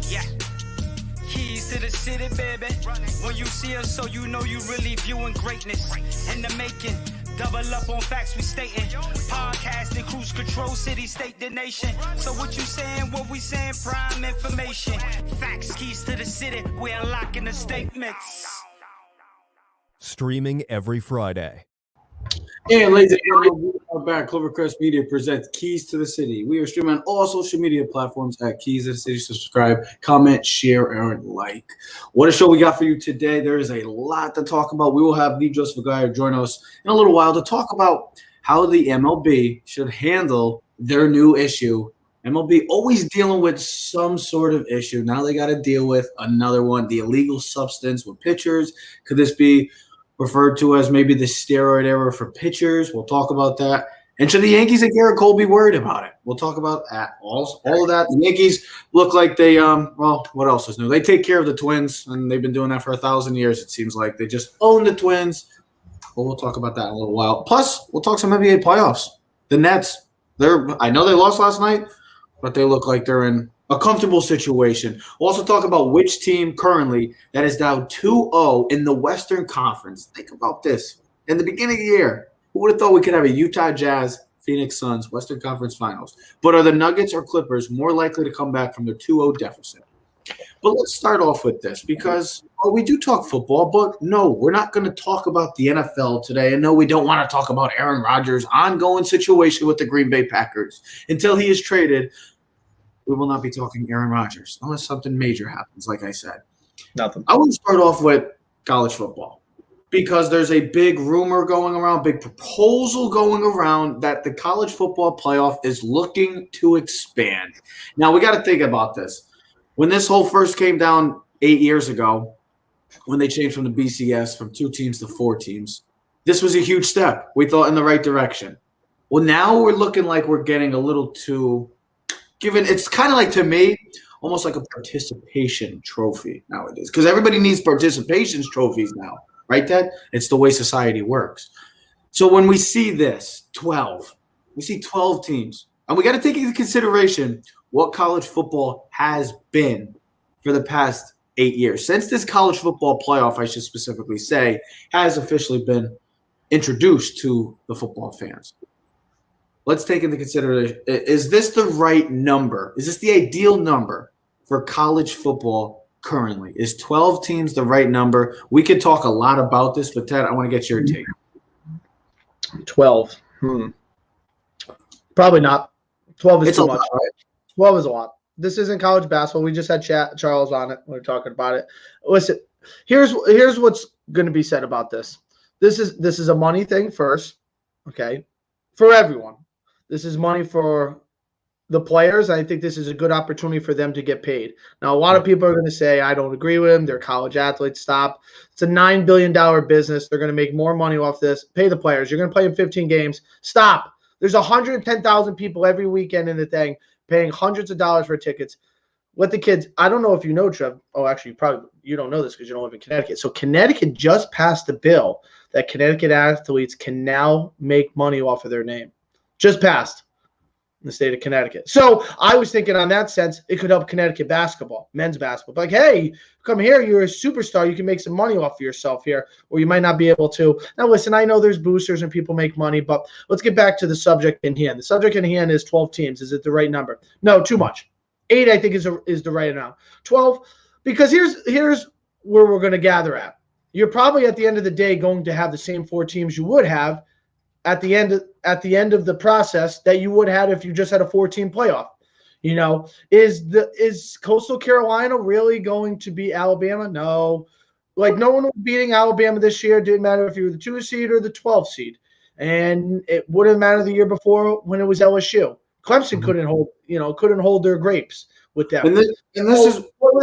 Yeah. Keys to the city, baby. When you see us, so you know you really viewing greatness in the making. Double up on facts we stating. Podcasting, cruise control, city, state, the nation. So what you saying, what we saying, prime information. Facts, keys to the city, we unlocking the statements. Streaming every Friday. And ladies and gentlemen, we are back. Clovercrest Media presents Keys to the City. We are streaming on all social media platforms at Keys to the City. Subscribe, comment, share, and like. What a show we got for you today. There is a lot to talk about. We will have Lee Joseph Aguirre join us in a little while to talk about how the MLB should handle their new issue. MLB always dealing with some sort of issue. Now they got to deal with another one, the illegal substance with pitchers. Could this be referred to as maybe the steroid era for pitchers? We'll talk about that. And should the Yankees and Garrett Cole be worried about it? We'll talk about that. All of that. The Yankees look like they, well, what else is new? They take care of the Twins, and they've been doing that for 1,000 years, it seems like. They just own the Twins. Well, we'll talk about that in a little while. Plus, we'll talk some NBA playoffs. The Nets, I know they lost last night, but they look like they're in a comfortable situation. We'll also talk about which team currently that is down 2-0 in the Western Conference. Think about this. In the beginning of the year, who would have thought we could have a Utah Jazz, Phoenix Suns, Western Conference Finals? But are the Nuggets or Clippers more likely to come back from their 2-0 deficit? But let's start off with this because we do talk football, but no, we're not going to talk about the NFL today. And no, we don't want to talk about Aaron Rodgers' ongoing situation with the Green Bay Packers. Until he is traded, we will not be talking Aaron Rodgers unless something major happens, like I said. Nothing. I want to start off with college football because there's a big rumor going around, big proposal going around that the college football playoff is looking to expand. Now, we got to think about this. When this whole first came down 8 years ago, when they changed from the BCS from 2 teams to 4 teams, this was a huge step. We thought in the right direction. Well, now we're looking like we're getting a little too given. It's kind of like, to me, almost like a participation trophy nowadays because everybody needs participation trophies now, right, Dad? It's the way society works. So when we see this, 12, we see 12 teams, and we got to take into consideration what college football has been for the past 8 years. Since this college football playoff, I should specifically say, has officially been introduced to the football fans. Let's take into consideration, is this the right number? Is this the ideal number for college football currently? Is 12 teams the right number? We could talk a lot about this, but Ted, I want to get your take. 12. Probably not. 12 is too much. Right? 12 is a lot. This isn't college basketball. We just had Charles on it. We were talking about it. Listen, here's what's going to be said about this. This is a money thing first, okay, for everyone. This is money for the players. I think this is a good opportunity for them to get paid. Now, a lot of people are going to say, I don't agree with them. They're college athletes. Stop. It's a $9 billion business. They're going to make more money off this. Pay the players. You're going to play in 15 games. Stop. There's 110,000 people every weekend in the thing paying hundreds of dollars for tickets. Let the kids – I don't know if you know, Trev. Oh, actually, you don't know this because you don't live in Connecticut. So Connecticut just passed a bill that Connecticut athletes can now make money off of their name. Just passed in the state of Connecticut. So I was thinking on that sense, it could help Connecticut basketball, men's basketball. Like, hey, come here. You're a superstar. You can make some money off of yourself here, or you might not be able to. Now, listen, I know there's boosters and people make money, but let's get back to the subject in hand. The subject in hand is 12 teams. Is it the right number? No, too much. 8, I think, is the right amount. 12, because here's where we're going to gather at. You're probably at the end of the day going to have the same 4 teams you would have at the end of the process that you would have if you just had a 4-team playoff. You know, is Coastal Carolina really going to beat Alabama? No. Like, no one was beating Alabama this year. It didn't matter if you were the 2 seed or the 12 seed. And it wouldn't matter the year before when it was LSU. Clemson couldn't hold their grapes with them. The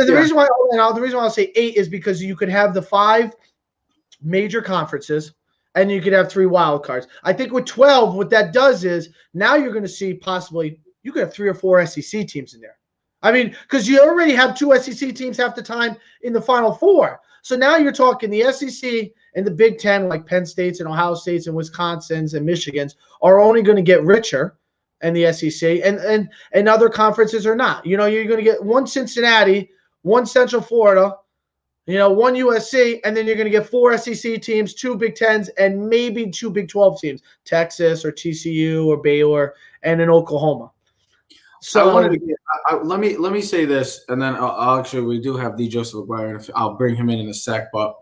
reason why I'll say 8 is because you could have the 5 major conferences and you could have 3 wild cards. I think with 12, what that does is now you're going to see possibly you could have 3 or 4 SEC teams in there. I mean, because you already have 2 SEC teams half the time in the Final Four. So now you're talking the SEC and the Big Ten, like Penn States and Ohio States and Wisconsin's and Michigan's, are only going to get richer and the SEC, and other conferences are not. You're going to get one Cincinnati, one Central Florida, one USC, and then you're going to get 4 SEC teams, 2 Big Tens, and maybe 2 Big 12 teams, Texas or TCU or Baylor, and in Oklahoma. So let me say this, and then I'll actually, we do have D. Joseph Aguirre, and I'll bring him in a sec. But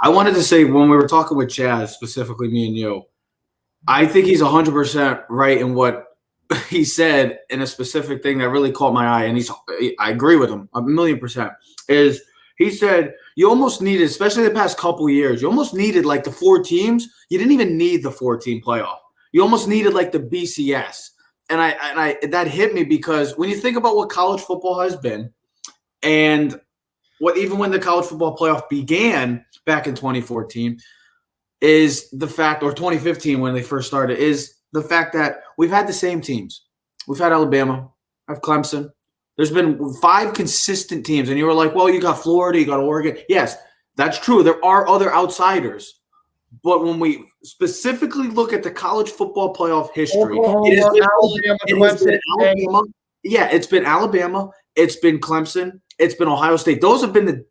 I wanted to say, when we were talking with Chaz, specifically me and you, I think he's 100% right in what he said in a specific thing that really caught my eye, and I agree with him 1,000,000%. Is he said you almost needed, especially the past couple of years, you almost needed like the 4 teams. You didn't even need the 4-team playoff. You almost needed like the BCS. And I that hit me because when you think about what college football has been, and even when the college football playoff began back in 2014, is the fact, or 2015 when they first started, is the fact that we've had the same teams. We've had Alabama, have Clemson. There's been 5 consistent teams, and you were like, well, you got Florida, you got Oregon. Yes, that's true. There are other outsiders. But when we specifically look at the college football playoff history, it's been Alabama, it's been Clemson, it's been Ohio State. Those have been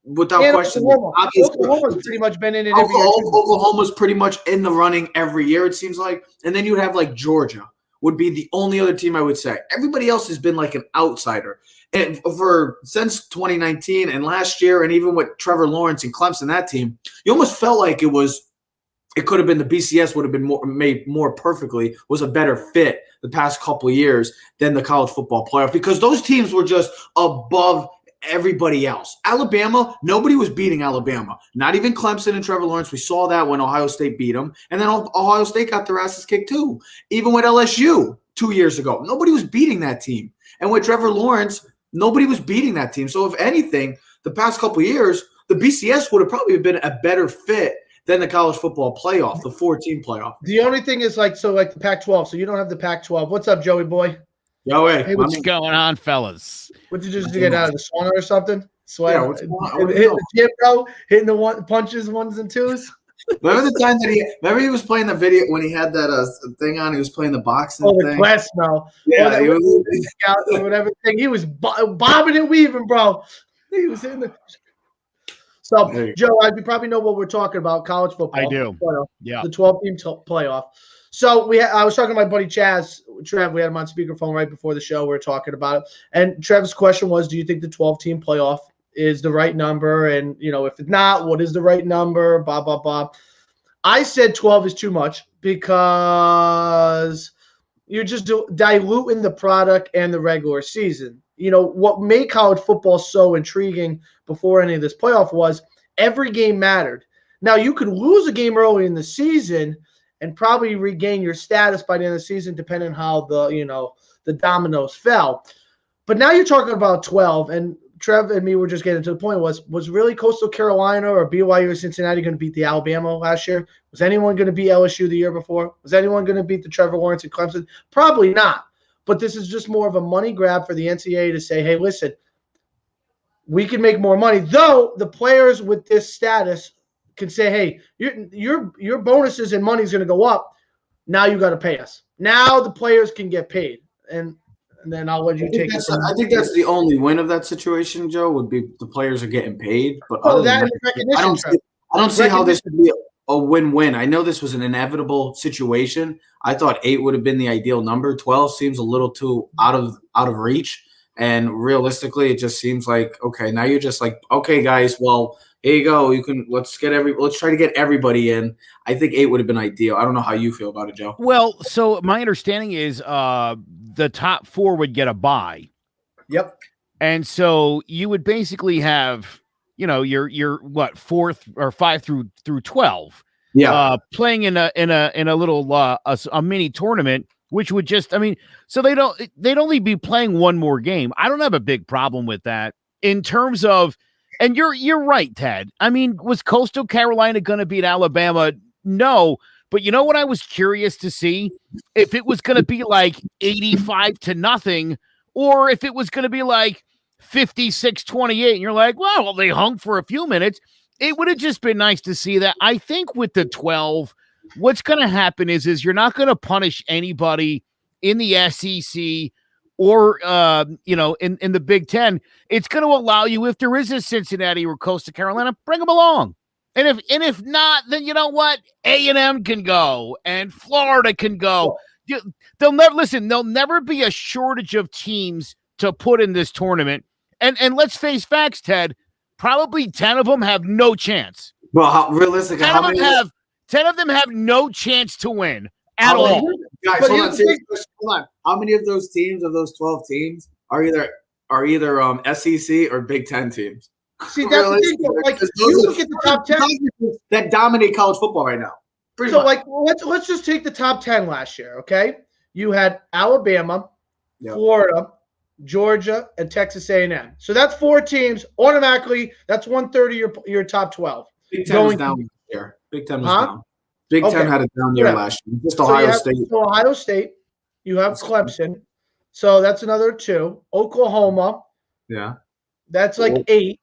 without question. Oklahoma's pretty much been in it every year. Oklahoma's pretty much in the running every year, it seems like. And then you would have like Georgia would be the only other team I would say. Everybody else has been like an outsider. And since 2019 and last year, and even with Trevor Lawrence and Clemson, that team, you almost felt like it could have been the BCS would have been made more perfectly, was a better fit the past couple of years than the college football playoff, because those teams were just above everybody else. Alabama, nobody was beating Alabama. Not even Clemson and Trevor Lawrence. We saw that when Ohio State beat them. And then Ohio State got their asses kicked too. Even with LSU 2 years ago, nobody was beating that team. And with Trevor Lawrence, nobody was beating that team. So if anything, the past couple of years, the BCS would have probably been a better fit than the college football playoff, the 4-team playoff. The only thing is like the Pac-12. So you don't have the Pac-12. What's up, Joey boy? Yo, hey, what's going on, fellas? What did you just get out of the sauna or something? Sweat. Yeah, what's going on? Hitting the gym, bro. Hitting the punches, 1s and 2s. Remember the time that he was playing the video when he had that thing on? He was playing the boxing thing. The Quest, no. Yeah, he was whatever thing. He was bobbing and weaving, bro. He was in the. So, Joe, you probably know what we're talking about. College football. I do. Playoff, yeah. The 12-team playoff. So I was talking to my buddy Trev. We had him on speakerphone right before the show. We were talking about it, and Trev's question was, "Do you think the 12-team playoff is the right number? And if it's not, what is the right number?" Blah blah blah. I said 12 is too much because you're just diluting the product and the regular season. What made college football so intriguing before any of this playoff was every game mattered. Now you could lose a game early in the season and probably regain your status by the end of the season, depending on how the dominoes fell. But now you're talking about 12, and Trev and me were just getting to the point, was really Coastal Carolina or BYU or Cincinnati going to beat the Alabama last year? Was anyone going to beat LSU the year before? Was anyone going to beat the Trevor Lawrence and Clemson? Probably not. But this is just more of a money grab for the NCAA to say, hey, listen, we can make more money. Though the players with this status can say, hey, your bonuses and money is going to go up. Now you got to pay us. Now the players can get paid. And then I'll let you take it. I think that's the only win of that situation, Joe, would be the players are getting paid. But I don't see how this would be a win-win. I know this was an inevitable situation. I thought 8 would have been the ideal number. 12 seems a little too out of reach. And realistically, it just seems like, okay, now you're just like, okay, guys, well, here you go. Let's try to get everybody in. I think 8 would have been ideal. I don't know how you feel about it, Joe. Well, so my understanding is the top 4 would get a bye. Yep. And so you would basically have, your what, 4th or 5 through 12. Yeah. Playing in a little a mini tournament, which would just, so they'd only be playing one more game. I don't have a big problem with that in terms of. And you're right, Ted. Was Coastal Carolina going to beat Alabama? No. But you know what I was curious to see? If it was going to be like 85-0, or if it was going to be like 56-28, and you're like, well, they hung for a few minutes. It would have just been nice to see that. I think with the 12, what's going to happen is you're not going to punish anybody in the SEC or in the Big Ten, it's going to allow you, if there is a Cincinnati or Coastal Carolina, bring them along. And if not, then you know what? A&M can go and Florida can go. There'll never be a shortage of teams to put in this tournament. And let's face facts, Ted. Probably 10 of them have no chance. Well, realistically, 10 of them have no chance to win at all. Guys, hold on. How many of those teams, of those 12 teams, are either SEC or Big Ten teams? See, that's the thing. Like, you look at the top 10 that dominate college football right now. So, like, let's just take the top 10 last year, okay? You had Alabama, Florida, Georgia, and Texas A&M. So that's 4 teams. Automatically, that's 1/3 of your top 12. Big Ten was down this year. Big Ten was down. Big Ten had a down year last year. Just Ohio State. So Ohio State. You have Clemson. So that's another 2. Oklahoma. Yeah. That's like 8.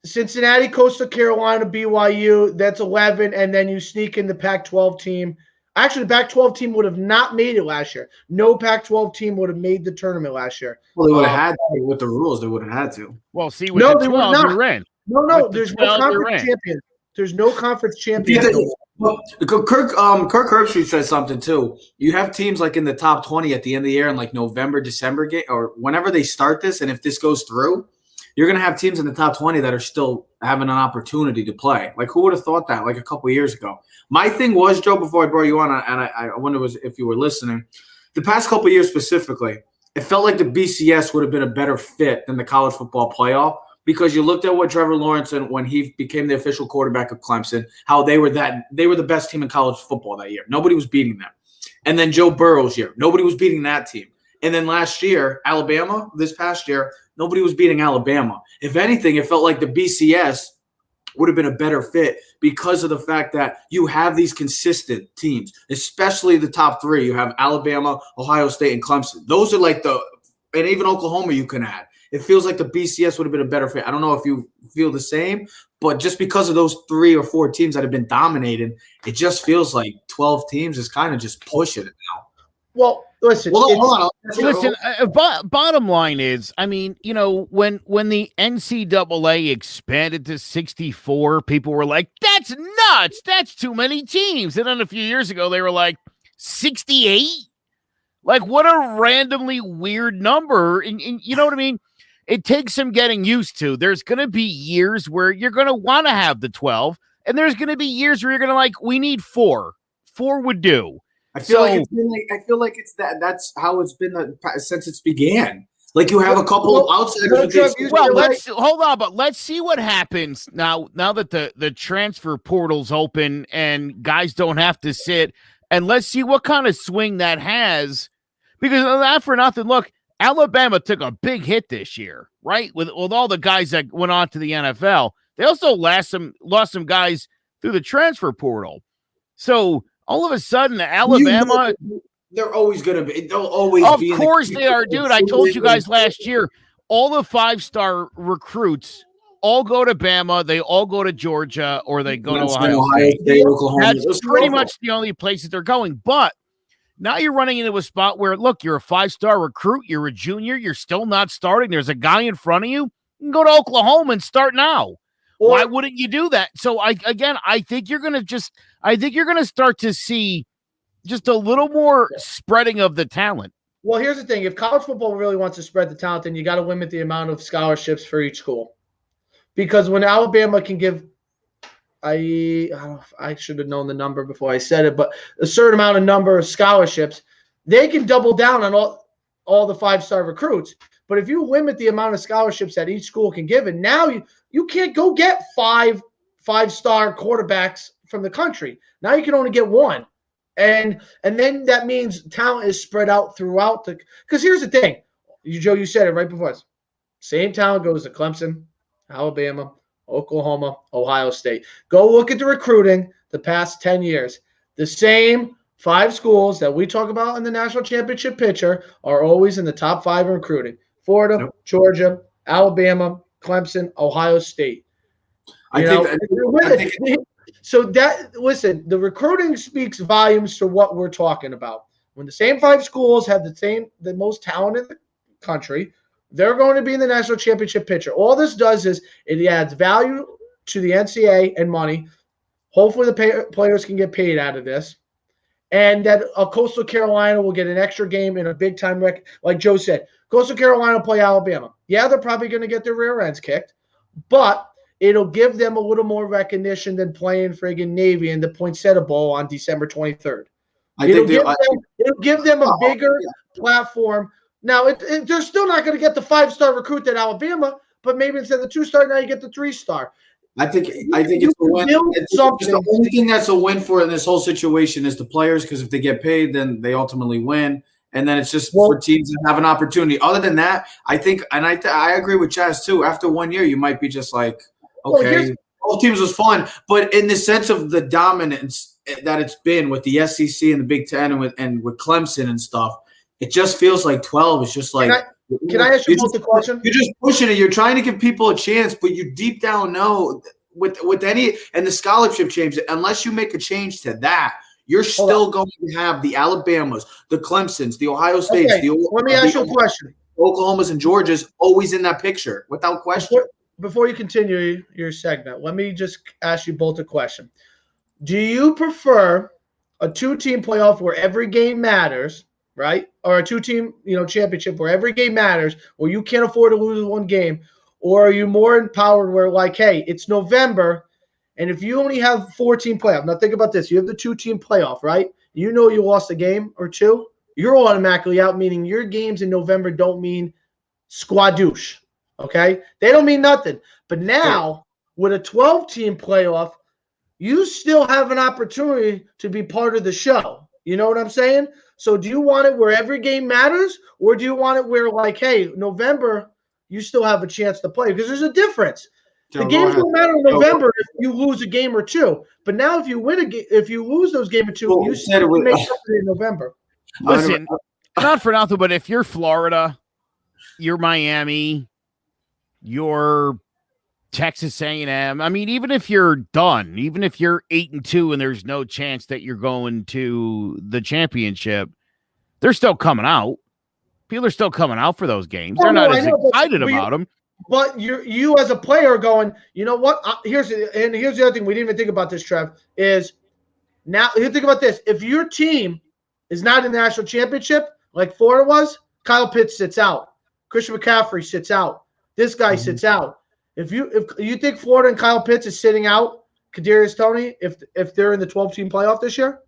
Cincinnati, Coastal Carolina, BYU, that's 11, and then you sneak in the Pac-12 team. Actually, the Pac-12 team would have not made it last year. No Pac-12 team would have made the tournament last year. Well, they would have had to with the rules. They would have had to. Well, see, with the 12, you're in. No, there's no conference champion. There's no conference champion. Kirk Herbstreit says something too. You have teams like in the top 20 at the end of the year in like November, December game, or whenever they start this, and if this goes through, you're going to have teams in the top 20 that are still having an opportunity to play. Like, who would have thought that like a couple of years ago? My thing was, Joe, before I brought you on, and I wonder if you were listening, the past couple of years specifically, it felt like the BCS would have been a better fit than the college football playoff because you looked at what Trevor Lawrence, and when he became the official quarterback of Clemson, how they were the best team in college football that year. Nobody was beating them. And then Joe Burrow's year, nobody was beating that team. And then last year, Alabama, this past year, nobody was beating Alabama. If anything, it felt like the BCS would have been a better fit because of the fact that you have these consistent teams, especially the top 3. You have Alabama, Ohio State, and Clemson. Those are like and even Oklahoma you can add. It feels like the BCS would have been a better fit. I don't know if you feel the same, but just because of those 3 or 4 teams that have been dominated, it just feels like 12 teams is kind of just pushing it now. Well, listen. Bottom line is, I mean, when the NCAA expanded to 64, people were like, "That's nuts! That's too many teams." And then a few years ago, they were like, 68. Like, what a randomly weird number! And you know what I mean? It takes some getting used to. There's going to be years where you're going to want to have the 12, and there's going to be years where you're going to like, we need 4. 4 would do. I feel like it's that's how it's been since it began. Like you have a couple of outsiders. Well, hold on, but let's see what happens now. Now that the transfer portal's open and guys don't have to sit, and let's see what kind of swing that has. Because not for nothing, look, Alabama took a big hit this year, right? With all the guys that went on to the NFL, they also lost some guys through the transfer portal. So all of a sudden, Alabama, they're always going to be. They'll always be. Of course they are, dude. I told you guys last year, all the 5-star recruits all go to Bama, they all go to Georgia, or they go to Ohio State. Oklahoma. That's pretty much the only places they're going. But now you're running into a spot where, look, you're a 5-star recruit, you're a junior, you're still not starting. There's a guy in front of you. You can go to Oklahoma and start now. Why wouldn't you do that? So I think you're going to start to see just a little more spreading of the talent. Well, here's the thing. If college football really wants to spread the talent, then you got to limit the amount of scholarships for each school. Because when Alabama can give, I should have known the number before I said it, but a certain number of scholarships, they can double down on all the 5-star recruits. But if you limit the amount of scholarships that each school can give, and now you can't go get 5-star quarterbacks from the country. Now you can only get 1. And then that means talent is spread out throughout because here's the thing. Joe, you said it right before us. Same talent goes to Clemson, Alabama, Oklahoma, Ohio State. Go look at the recruiting the past 10 years. The same 5 schools that we talk about in the national championship picture are always in the top 5 in recruiting. Florida, Georgia, Alabama, Clemson, Ohio State. So listen, the recruiting speaks volumes to what we're talking about. when the same 5 schools have the most talent in the country, they're going to be in the national championship picture. All this does is it adds value to the NCAA and money. Hopefully the players can get paid out of this. And that Coastal Carolina will get an extra game in a big-time like Joe said. Coastal Carolina will play Alabama. Yeah, they're probably going to get their rear ends kicked, but it'll give them a little more recognition than playing friggin' Navy in the Poinsettia Bowl on December 23rd. It'll give them a bigger platform. Now, they're still not going to get the 5-star recruit at Alabama, but maybe instead of the 2-star, now you get the 3-star. I think it's a win. The only thing that's a win for in this whole situation is the players, because if they get paid, then they ultimately win, and then it's just for teams that have an opportunity. Other than that, I think, and I agree with Chaz too. After 1 year, you might be just like, okay, all teams was fun, but in the sense of the dominance that it's been with the SEC and the Big Ten and with Clemson and stuff, it just feels like 12 is just like. Can I ask you both the question? You're just pushing it. You're trying to give people a chance, but you deep down know with any and the scholarship change, unless you make a change to that, you're still going to have the Alabamas, the Clemsons, the Ohio States. Okay. Let me ask you a question. Oklahomas and Georgias always in that picture, without question. Before you continue your segment, let me just ask you both a question. Do you prefer a 2-team playoff where every game matters, right? Or a 2-team, championship where every game matters, where you can't afford to lose one game? Or are you more empowered where, like, hey, it's November, and if you only have 4-team playoff, now think about this. You have the 2-team playoff, right? You know you lost a game or two. You're automatically out, meaning your games in November don't mean squadouche, okay? They don't mean nothing. But now, with a 12-team playoff, you still have an opportunity to be part of the show. You know what I'm saying? So do you want it where every game matters, or do you want it where, like, hey, November, you still have a chance to play? Because there's a difference. The games don't matter in November if you lose a game or two. But now if you win a game, if you lose those game or two, you still make up in November. Listen, not for nothing, but if you're Florida, you're Miami, you're Texas A&M. I mean, even if you're done, even if you're 8-2 and there's no chance that you're going to the championship, they're still coming out. People are still coming out for those games. They're not as excited about them. But you as a player going, you know what? Here's the other thing we didn't even think about this, Trev, is now you think about this. If your team is not in the national championship, like Florida was, Kyle Pitts sits out. Christian McCaffrey sits out. This guy sits out. If you think Florida and Kyle Pitts is sitting out Kadarius Toney if they're in the 12-team playoff this year?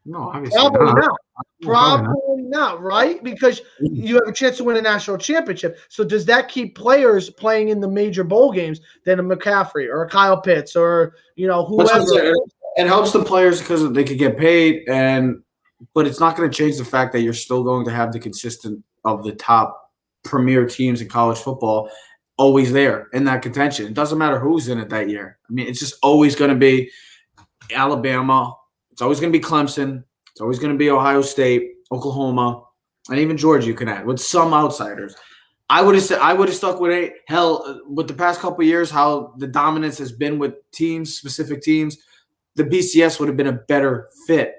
No, obviously probably not. Probably not, right? Because you have a chance to win a national championship. So does that keep players playing in the major bowl games than a McCaffrey or a Kyle Pitts or whoever? It helps the players because they could get paid, but it's not going to change the fact that you're still going to have the consistent of the top premier teams in college football always there in that contention. It doesn't matter who's in it that year. I mean, it's just always going to be Alabama. It's always going to be Clemson. It's always going to be Ohio State, Oklahoma, and even Georgia you can add with some outsiders. I would have stuck with with the past couple of years, how the dominance has been with specific teams. The BCS would have been a better fit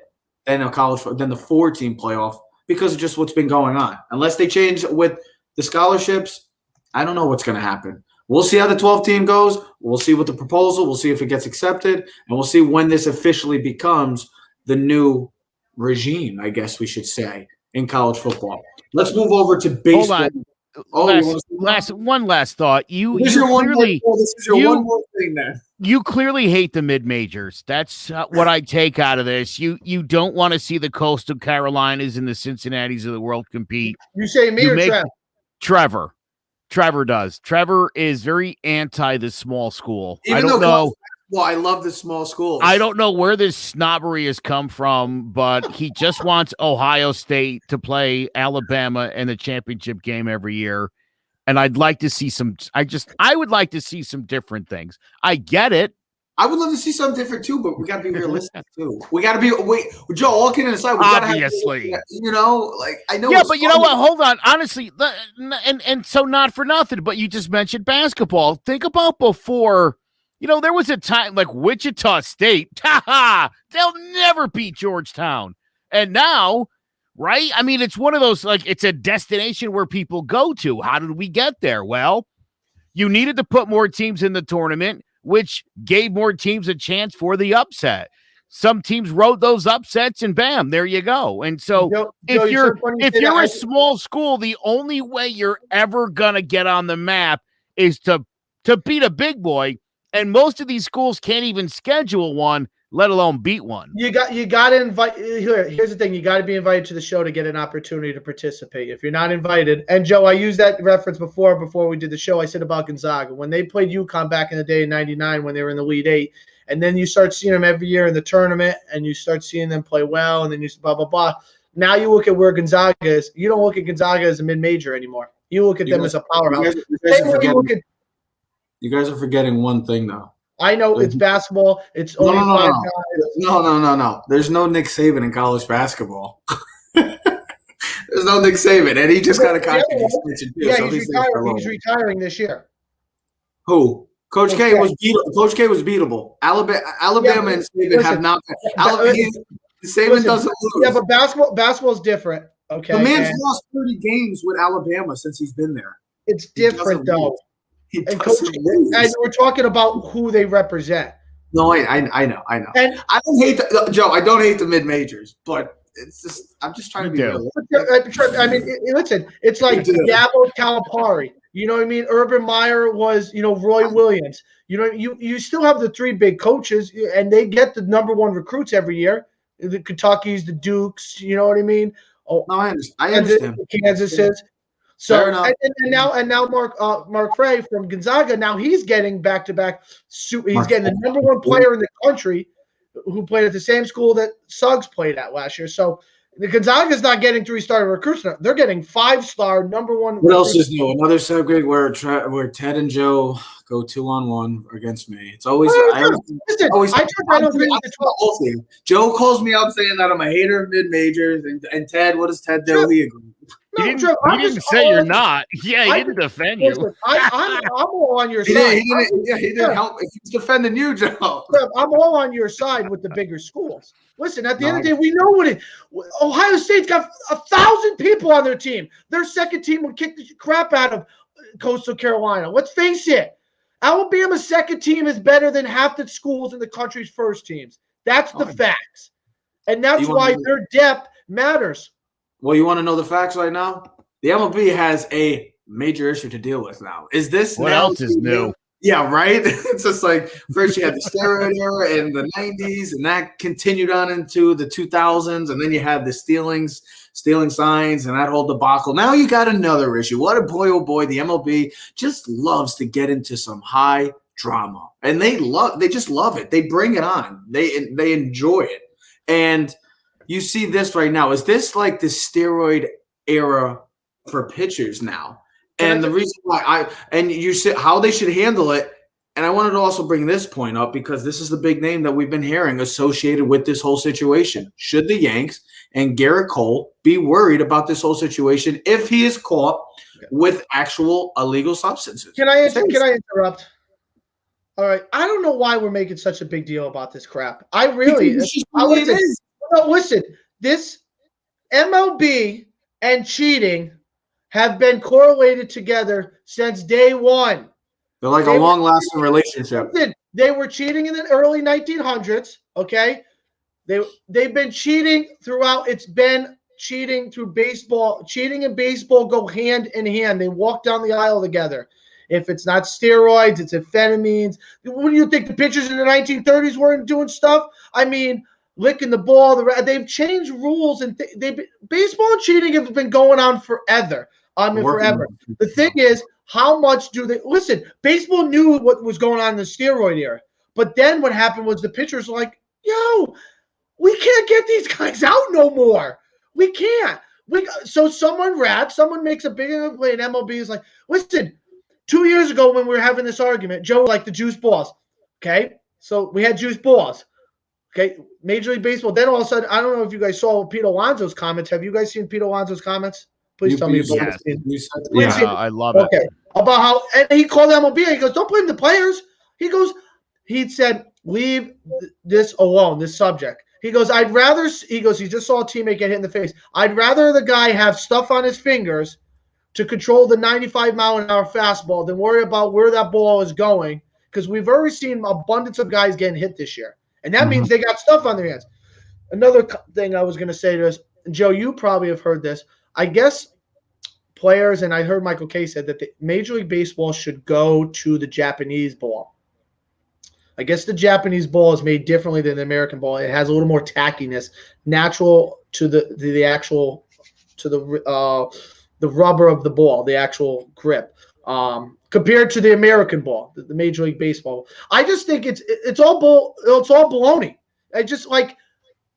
than the 4-team playoff because of just what's been going on. Unless they change with the scholarships, I don't know what's going to happen. We'll see how the 12-team goes. We'll see what the proposal. We'll see if it gets accepted, and we'll see when this officially becomes the new regime, I guess we should say, in college football. Let's move over to baseball. One last thought. You clearly hate the mid-majors. That's what I take out of this. You don't want to see the Coastal Carolinas and the Cincinnatis of the world compete. You say me or Trev? Trevor. Trevor does. Trevor is very anti the small school. I don't know. Well, I love the small schools. I don't know where this snobbery has come from, but he just wants Ohio State to play Alabama in the championship game every year. And I'd like to see I would like to see some different things. I get it. I would love to see something different too, but we got to be realistic too. We got to be Joe. All kidding aside, we obviously, I know. Yeah, but you know what? Hold on. Honestly, and so not for nothing, but you just mentioned basketball. Think about before. There was a time like Wichita State. They'll never beat Georgetown, and now right? I mean, it's one of those, like, it's a destination where people go to. How did we get there? Well, you needed to put more teams in the tournament, which gave more teams a chance for the upset. Some teams rode those upsets, and bam, there you go. And so, if you're a small school, the only way you're ever gonna get on the map is to beat a big boy. And most of these schools can't even schedule one, let alone beat one. You got to invite. Here's the thing: you got to be invited to the show to get an opportunity to participate. If you're not invited, and Joe, I used that reference before we did the show. I said about Gonzaga when they played UConn back in the day in '99 when they were in the Elite Eight, and then you start seeing them every year in the tournament, and you start seeing them play well, and then you blah blah blah. Now you look at where Gonzaga is. You don't look at Gonzaga as a mid-major anymore. You look at them as a powerhouse. You guys are forgetting one thing, though. I know it's basketball. It's only 5 guys. No. There's no Nick Saban in college basketball. There's no Nick Saban, and he just got a contract extension too. Yeah, so he's retiring this year. Who? Coach K was beatable. Coach K was beatable. Alabama and Saban have not. Saban doesn't lose. Yeah, but basketball's different. Okay, the man's lost 30 games with Alabama since he's been there. It's different though. And we're talking about who they represent. No, I know. And I don't hate Joe. I don't hate the mid majors, but it's just I'm just trying to be real. I mean, listen, it's like Dabo Calipari. You know what I mean? Urban Meyer was, Roy Williams. You still have the 3 big coaches, and they get the #1 recruits every year. The Kentuckys, the Dukes. You know what I mean? Oh, no, I understand. Kansas is. So and now Mark Frey from Gonzaga, now he's getting back-to-back. He's getting the #1 player in the country who played at the same school that Suggs played at last year. So the Gonzaga's not getting 3-star recruits now. They're getting 5-star #1. What else is new? Another subject where Ted and Joe go 2-on-1 against me. It's always Joe calls me out saying that I'm a hater of mid majors, and Ted, what does Ted do? He agrees. He didn't say you're not. Yeah, he didn't defend you. I'm all on your side. He didn't help. He's defending you, Joe. I'm all on your side with the bigger schools. Listen, at the end of the day, we know what it. Ohio State's got 1,000 people on their team. Their second team would kick the crap out of Coastal Carolina. Let's face it. Alabama's second team is better than half the schools in the country's first teams. That's the facts. And that's why their depth matters. Well, you want to know the facts right now? The MLB has a major issue to deal with now. Is this what else is new? Yeah, right? It's just like first you had the steroid era in the 90s, and that continued on into the 2000s, and then you had the stealing signs and that whole debacle. Now you got another issue. What a boy, oh boy, the MLB just loves to get into some high drama. And they just love it. They bring it on. They enjoy it. And you see this right now. Is this like the steroid era for pitchers now? And the reason why you said how they should handle it, and I wanted to also bring this point up because this is the big name that we've been hearing associated with this whole situation. Should the Yanks and Garrett Cole be worried about this whole situation if he is caught with actual illegal substances? Can I interrupt? All right. I don't know why we're making such a big deal about this crap. Listen, this MLB and cheating have been correlated together since day one. They're like a long-lasting relationship. They were cheating in the early 1900s, okay? They've been cheating throughout. It's been cheating through baseball. Cheating and baseball go hand in hand. They walk down the aisle together. If it's not steroids, it's amphetamines. What do you think the pitchers in the 1930s weren't doing stuff? I mean, licking the ball. They've changed rules, and baseball and cheating have been going on forever. Forever. The thing is, how much do they listen? Baseball knew what was going on in the steroid era, but then what happened was the pitchers were like, "Yo, we can't get these guys out no more. We can't." So someone makes a big play, and MLB is like, "Listen, 2 years ago when we were having this argument, Joe liked the juice balls. Okay, so we had juice balls. Okay, Major League Baseball. Then all of a sudden, I don't know if you guys saw Pete Alonso's comments. Have you guys seen Pete Alonso's comments? Please tell me about this. Yeah, I love it. Okay, about how and he called MLB. He goes, "Don't blame the players." He said, "Leave this alone. This subject." He goes, he just saw a teammate get hit in the face. I'd rather the guy have stuff on his fingers to control the 95-mile-an-hour fastball than worry about where that ball is going, because we've already seen abundance of guys getting hit this year. And that means they got stuff on their hands. Another thing I was going to say to us, Joe, you probably have heard this. I guess players, and I heard Michael Kay said that the Major League Baseball should go to the Japanese ball. I guess the Japanese ball is made differently than the American ball. It has a little more tackiness, natural to the actual to the rubber of the ball, the actual grip, compared to the American ball, the Major League Baseball. I just think it's all baloney. I just like,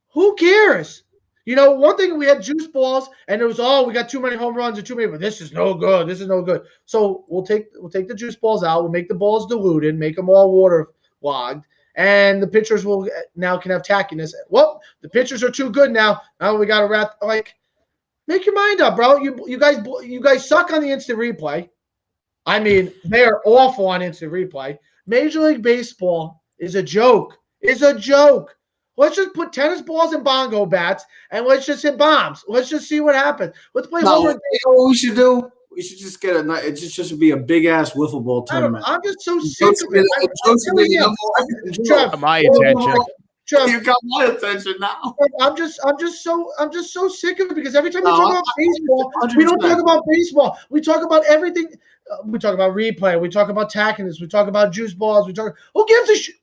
who cares? You know, one thing, we had juice balls, and it was, we got too many home runs and too many, but this is no good. This is no good. So we'll take the juice balls out. We'll make the balls diluted, make them all waterlogged, and the pitchers will now can have tackiness. Well, the pitchers are too good now. Now we got to make your mind up, bro. You guys suck on the instant replay. I mean, they're awful on instant replay. Major League Baseball is a joke. It's a joke. Let's just put tennis balls and bongo bats, and let's just hit bombs. Let's just see what happens. Let's play home run. You know what we should do? We should just get it just be a big-ass wiffle ball tournament. I'm just so sick of it. My attention. You got my attention now. I'm just so sick of it, because every time we talk about baseball, 100%. We don't talk about baseball. We talk about everything. We talk about replay. We talk about tackiness. We talk about juice balls. Who gives a shit?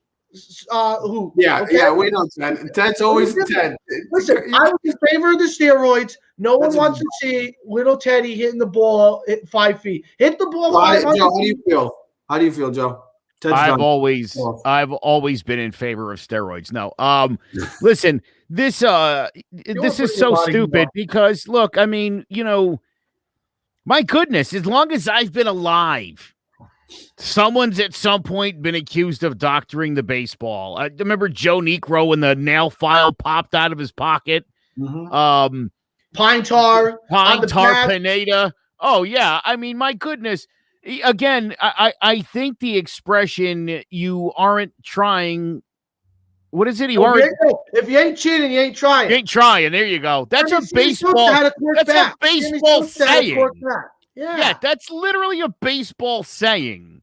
Who? Yeah, okay? Yeah, we know Ted. Ted's always Ted. Listen, I was in favor of the steroids. No one wants to see little Teddy hitting the ball at 5 feet. Hit the ball. Joe, how do you feel? How do you feel, Joe? I've always been in favor of steroids. No, listen, this is so stupid because, look, I mean, you know, my goodness, as long as I've been alive, someone's at some point been accused of doctoring the baseball. I remember Joe Niekro when the nail file popped out of his pocket. Mm-hmm. Pine tar, Pineda. Oh yeah, I mean, my goodness. Again, I think the expression "you aren't trying." What is it? If you ain't cheating, you ain't trying. You ain't trying. There you go. That's a baseball. That's a baseball saying. Yeah, that's literally a baseball saying.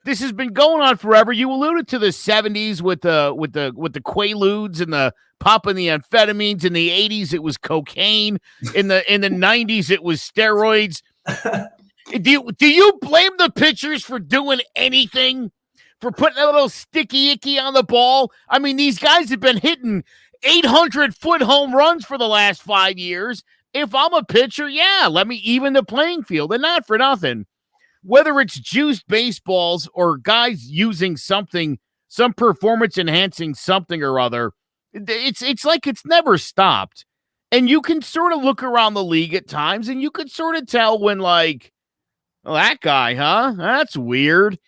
This has been going on forever. You alluded to the 70s with the Quaaludes and the popping the amphetamines. In the 80s, it was cocaine. In the 90s, it was steroids. Do you blame the pitchers for doing anything? For putting a little sticky icky on the ball? I mean, these guys have been hitting 800-foot home runs for the last 5 years. If I'm a pitcher, yeah, let me even the playing field. And not for nothing, whether it's juiced baseballs or guys using something, some performance-enhancing something or other, it's like it's never stopped. And you can sort of look around the league at times, and you could sort of tell when, like, well, that guy, huh? That's weird.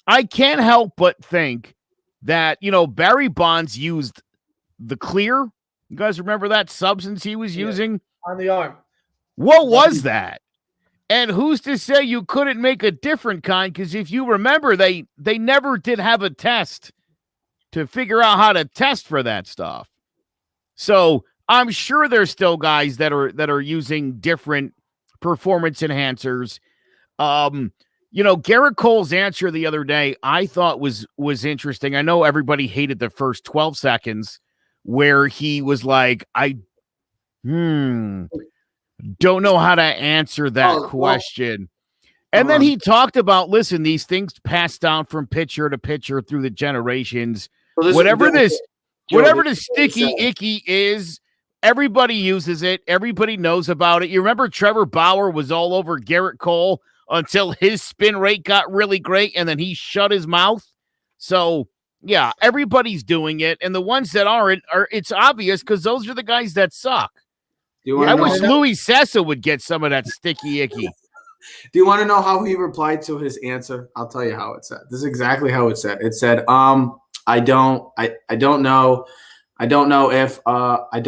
I can't help but think that, you know, Barry Bonds used the clear. You guys remember that substance he was using? On the arm. What was that? And who's to say you couldn't make a different kind? Because if you remember, they never did have a test to figure out how to test for that stuff. So I'm sure there's still guys that are using different performance enhancers. You know, Garrett Cole's answer the other day, I thought was interesting. I know everybody hated the first 12 seconds where he was like, I don't know how to answer that question. And then he talked about, listen, these things pass down from pitcher to pitcher through the generations. Well, whatever the sticky icky is, everybody uses it. Everybody knows about it. You remember Trevor Bauer was all over Garrett Cole until his spin rate got really great, and then he shut his mouth. So, yeah, everybody's doing it. And the ones that aren't, it's obvious because those are the guys that suck. I wish Louis Cessa would get some of that sticky icky. Do you want to know how he replied to his answer? I'll tell you how it said. This is exactly how it said. It said, I don't know if I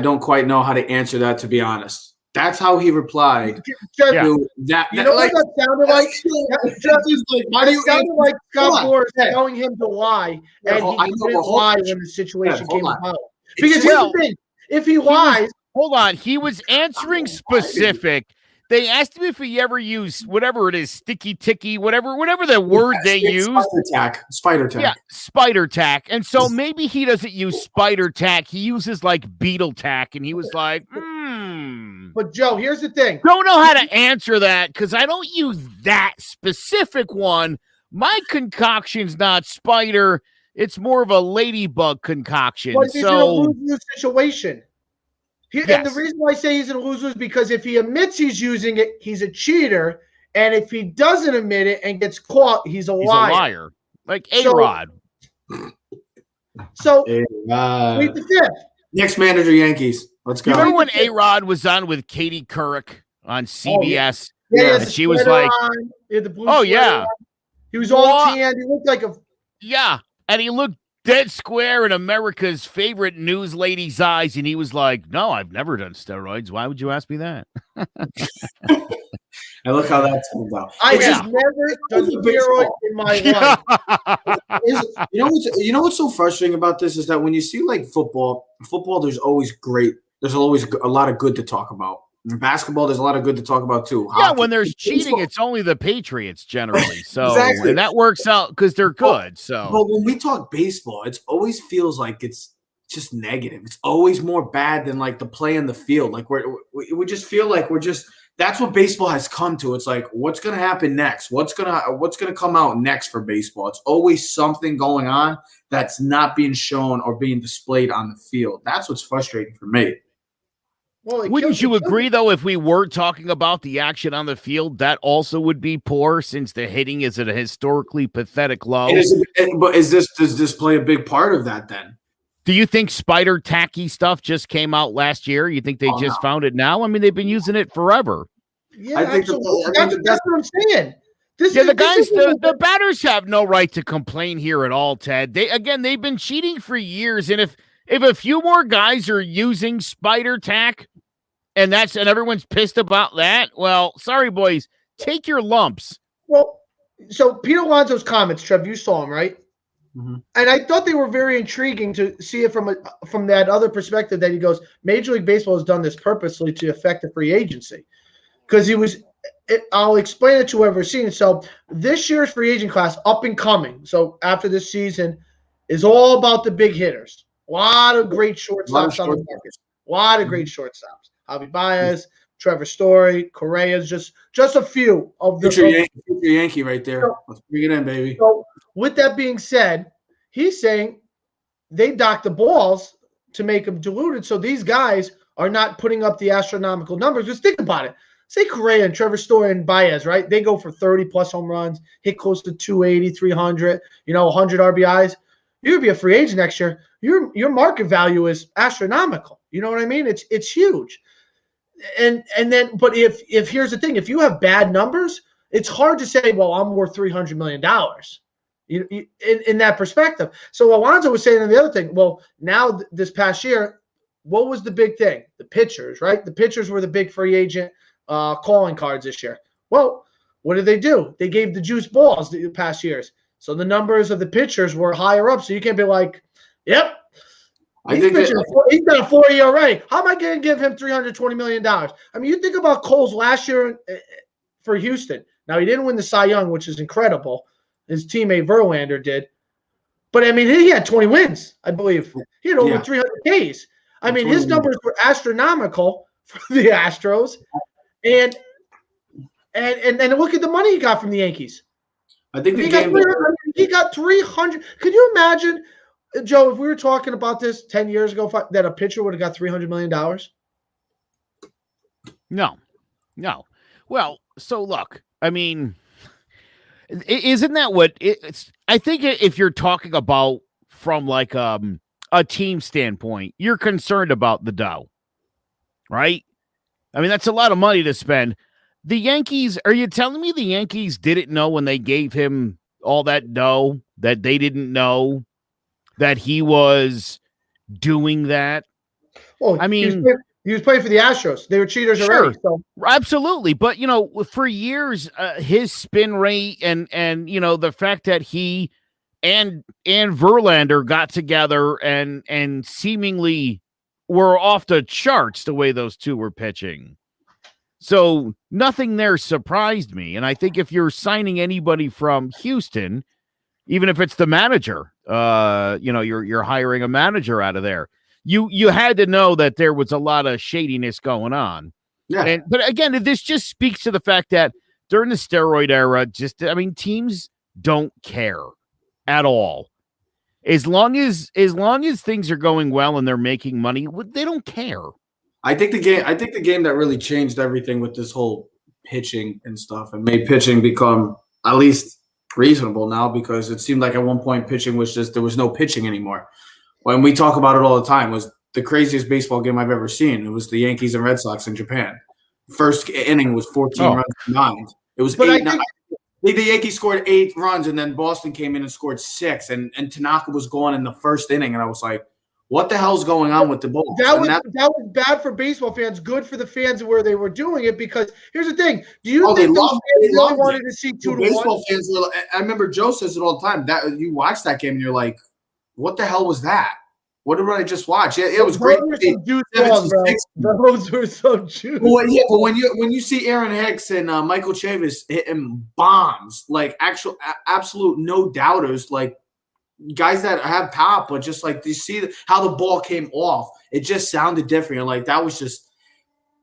don't quite know how to answer that, to be honest. That's how he replied. To that. You know what that sounded like? It sounded like Scott Boras telling him to lie, and he couldn't lie when the situation came about. Because here's the thing: if he lies, hold on, he was answering specific. They asked him if he ever used whatever it is, sticky ticky, whatever the word they use. Spider tack. Yeah, spider tack. And so maybe he doesn't use spider tack. He uses like beetle tack. And he was like, But Joe, here's the thing. Don't know how to answer that because I don't use that specific one. My concoction's not spider. It's more of a ladybug concoction. But he's in a lose-lose situation. And the reason why I say he's in a lose-lose is because if he admits he's using it, he's a cheater. And if he doesn't admit it and gets caught, he's a liar. Like A-Rod. So, wait the fifth. Next manager, Yankees. Let's go. You remember when A-Rod was on with Katie Couric on CBS? Yeah, and she was like, "Oh yeah." He was all tanned. He looked like a and he looked dead square in America's favorite news lady's eyes, and he was like, "No, I've never done steroids. Why would you ask me that?" And look how that turns out. I just never done steroids in my life. You know what's so frustrating about this is that when you see like football, there's always a lot of good to talk about. In basketball, there's a lot of good to talk about too. Yeah, when there's cheating, it's only the Patriots generally. So exactly. And that works out because they're good. So, but when we talk baseball, it always feels like it's just negative. It's always more bad than like the play in the field. Like we just feel like that's what baseball has come to. It's like, what's going to happen next? What's going to come out next for baseball? It's always something going on that's not being shown or being displayed on the field. That's what's frustrating for me. Well, wouldn't you agree, though, if we were talking about the action on the field, that also would be poor since the hitting is at a historically pathetic low? But does this play a big part of that then? Do you think spider tacky stuff just came out last year? You think they just found it now? I mean, they've been using it forever. Yeah, that's what I'm saying. The batters have no right to complain here at all, Ted. They've been cheating for years, and if a few more guys are using spider tack, and everyone's pissed about that, well, sorry, boys, take your lumps. Well, so Pete Alonso's comments, Trev, you saw him, right? Mm-hmm. And I thought they were very intriguing to see it from that other perspective that he goes, Major League Baseball has done this purposely to affect the free agency. Because I'll explain it to whoever's seen it. So this year's free agent class, up and coming, so after this season, is all about the big hitters. A lot of great shortstops on the market. A lot of great shortstops. Javi Baez, Trevor Story, Correa's, just a few of the future Yankee right there. So, let's bring it in, baby. So with that being said, he's saying they dock the balls to make them diluted, so these guys are not putting up the astronomical numbers. Just think about it. Say Correa and Trevor Story and Baez, right? They go for 30-plus home runs, hit close to 280, 300, 100 RBIs. You're going to be a free agent next year. Your market value is astronomical. You know what I mean? It's huge. And then, but if here's the thing, if you have bad numbers, it's hard to say, well, I'm worth $300 million in that perspective. So Alonso was saying on the other thing, well, now this past year, what was the big thing? The pitchers, right? The pitchers were the big free agent calling cards this year. Well, what did they do? They gave the juice balls the past years. So the numbers of the pitchers were higher up. So you can't be like, yep, he's got a 4 ERA. How am I going to give him $320 million? I mean, you think about Cole's last year for Houston. Now, he didn't win the Cy Young, which is incredible. His teammate Verlander did. But, I mean, he had 20 wins, I believe. He had over 300 Ks. I mean, his numbers were astronomical for the Astros. And look at the money he got from the Yankees. I think he got 300. Could you imagine, Joe, if we were talking about this 10 years ago, that a pitcher would have got $300 million? No. Well, so look, I mean, isn't that what it's? I think if you're talking about from like a team standpoint, you're concerned about the dough, right? I mean, that's a lot of money to spend. The Yankees, are you telling me the Yankees didn't know when they gave him all that dough that they didn't know that he was doing that? Well, I mean, he was playing for the Astros. They were cheaters already. So. Absolutely. But, for years, his spin rate and the fact that he and Verlander got together and seemingly were off the charts the way those two were pitching. So nothing there surprised me. And I think if you're signing anybody from Houston, even if it's the manager, you're hiring a manager out of there. You had to know that there was a lot of shadiness going on. Yeah. But again, this just speaks to the fact that during the steroid era, teams don't care at all. As long as things are going well and they're making money, they don't care. I think the game that really changed everything with this whole pitching and stuff and made pitching become at least reasonable now, because it seemed like at one point pitching was just, there was no pitching anymore. When we talk about it all the time, was the craziest baseball game I've ever seen. It was the Yankees and Red Sox in Japan. First inning was 14 runs combined. It was 8-9. The Yankees scored 8 runs, and then Boston came in and scored 6, and Tanaka was gone in the first inning, and I was like, what the hell's going on with the ball? That was bad for baseball fans, good for the fans where they were doing it, because here's the thing. Do you think those fans really wanted to see 2-1? Baseball fans, I remember Joe says it all the time, that you watch that game and you're like, what the hell was that? What did I just watch? Yeah, it was great. Those were so juicy. But when you see Aaron Hicks and Michael Chavis hitting bombs, like absolute no doubters, like guys that have pop, but just like you see how the ball came off, it just sounded different. And like that was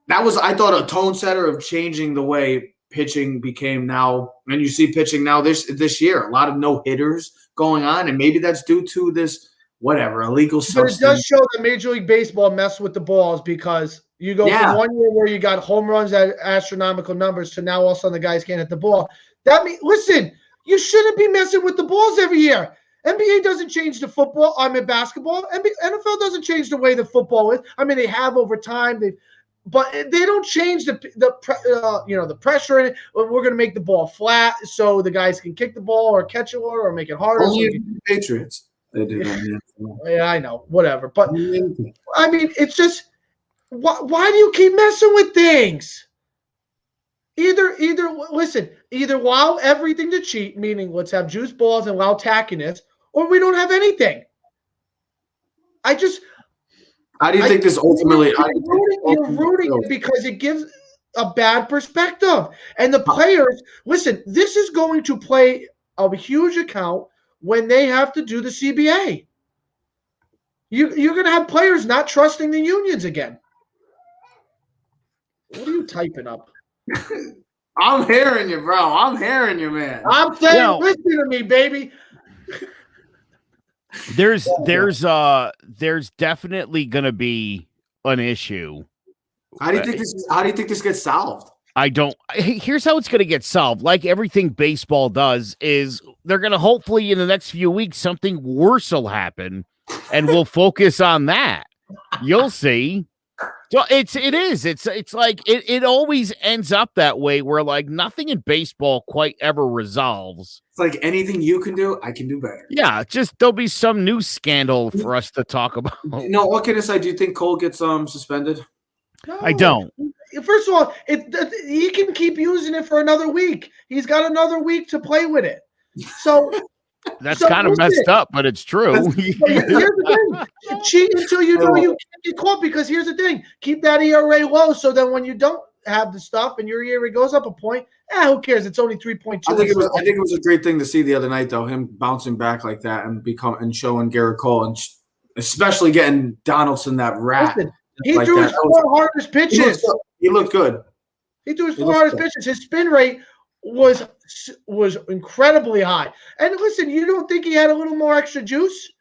I thought a tone setter of changing the way pitching became now. And you see pitching now this year, a lot of no hitters going on, and maybe that's due to this. Whatever, illegal substance. But it does show that Major League Baseball messed with the balls, because you go from 1 year where you got home runs at astronomical numbers to now all of a sudden the guys can't hit the ball. That means, listen, you shouldn't be messing with the balls every year. NBA doesn't change the football. Basketball. NFL doesn't change the way the football is. I mean, they have over time. But they don't change the pressure in it. We're going to make the ball flat so the guys can kick the ball or catch it or make it harder. Only the Patriots. They do that. Yeah, I know. Whatever. But, I mean, it's just, why do you keep messing with things? Either allow everything to cheat, meaning let's have juice balls and allow tackiness, or we don't have anything. How do you think this ultimately? You're rooting it because it gives a bad perspective. And the players, listen, this is going to play a huge account when they have to do the CBA. You're going to have players not trusting the unions again. What are you typing up? I'm hearing you, bro. I'm hearing you, man. I'm saying, listen to me, baby. There's definitely going to be an issue. How do you think this gets solved? Here's how it's going to get solved. Like everything baseball does, is they're going to hopefully in the next few weeks something worse will happen, and we'll focus on that. You'll see. So it's like it always ends up that way, where like nothing in baseball quite ever resolves. It's like anything you can do, I can do better. Yeah, just there'll be some new scandal for us to talk about. No, what can I say? Do you think Cole gets suspended? No. I don't. First of all, he can keep using it for another week. He's got another week to play with it. So that's kind of messed up, but it's true. Here's the thing. Cheat until you know you can't get caught, because here's the thing. Keep that ERA low, so then when you don't have the stuff and your ERA goes up a point, who cares? It's only 3.2. I think it was a great thing to see the other night, though, him bouncing back like that and showing Garrett Cole, and especially getting Donaldson that rat. Listen, he threw his 4 hardest pitches. He looked good. He threw his 4 hardest pitches. His spin rate was incredibly high. And listen, you don't think he had a little more extra juice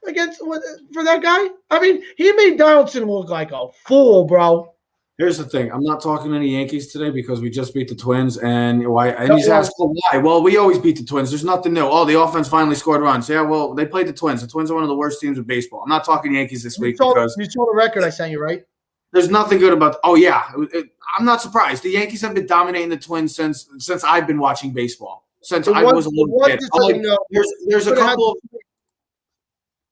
for that guy? I mean, he made Donaldson look like a fool, bro. Here's the thing. I'm not talking any Yankees today because we just beat the Twins. And why? And he's asked why. Well, we always beat the Twins. There's nothing new. Oh, the offense finally scored runs. Yeah, well, they played the Twins. The Twins are one of the worst teams in baseball. I'm not talking Yankees this week because you saw the record I sent you, right? There's nothing good about. Oh yeah, I'm not surprised. The Yankees have been dominating the Twins since I've been watching baseball. Since I was a little kid. There's a couple of.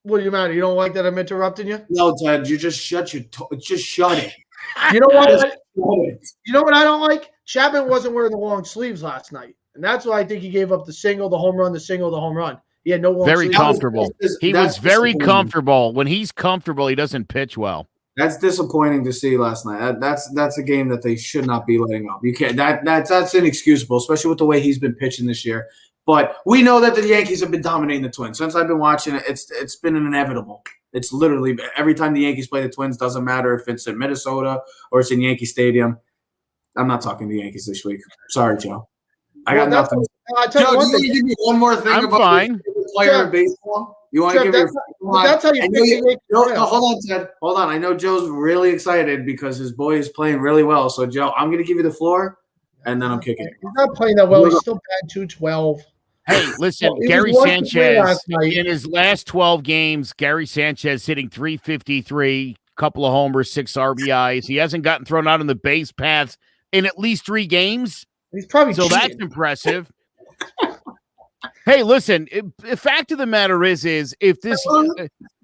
What do you matter? You don't like that I'm interrupting you? No, Ted. You just shut it. You know what? You know what I don't like? Chapman wasn't wearing the long sleeves last night, and that's why I think he gave up the single, the home run, the single, the home run. He had no long Very sleeve. comfortable. He was That's very disappointing. comfortable. When he's comfortable, he doesn't pitch well. That's disappointing to see last night. That's a game that they should not be letting up. You can't. That's inexcusable, especially with the way he's been pitching this year. But we know that the Yankees have been dominating the Twins since I've been watching it. It's been an inevitable. It's literally every time the Yankees play the Twins, doesn't matter if it's in Minnesota or it's in Yankee Stadium. I'm not talking the Yankees this week. Sorry, Joe. I got nothing. I'll tell you Joe, one do you thing. give me one more thing I'm about fine. your favorite player in baseball? You want to Trev, give me? that's how you I pick know the you- Yankees. No, hold on, Ted. Hold on. I know Joe's really excited because his boy is playing really well. So, Joe, I'm going to give you the floor, and then I'm kicking it. He's not playing that well. He's still bad 212. Hey, listen, Well, he Gary was 1 for 3 Sanchez, last night. in his last 12 games, Gary Sanchez hitting .353, couple of homers, 6 RBIs. He hasn't gotten thrown out on the base paths in at least 3 games. He's probably So that's cheating. impressive. Hey, listen, the fact of the matter is if this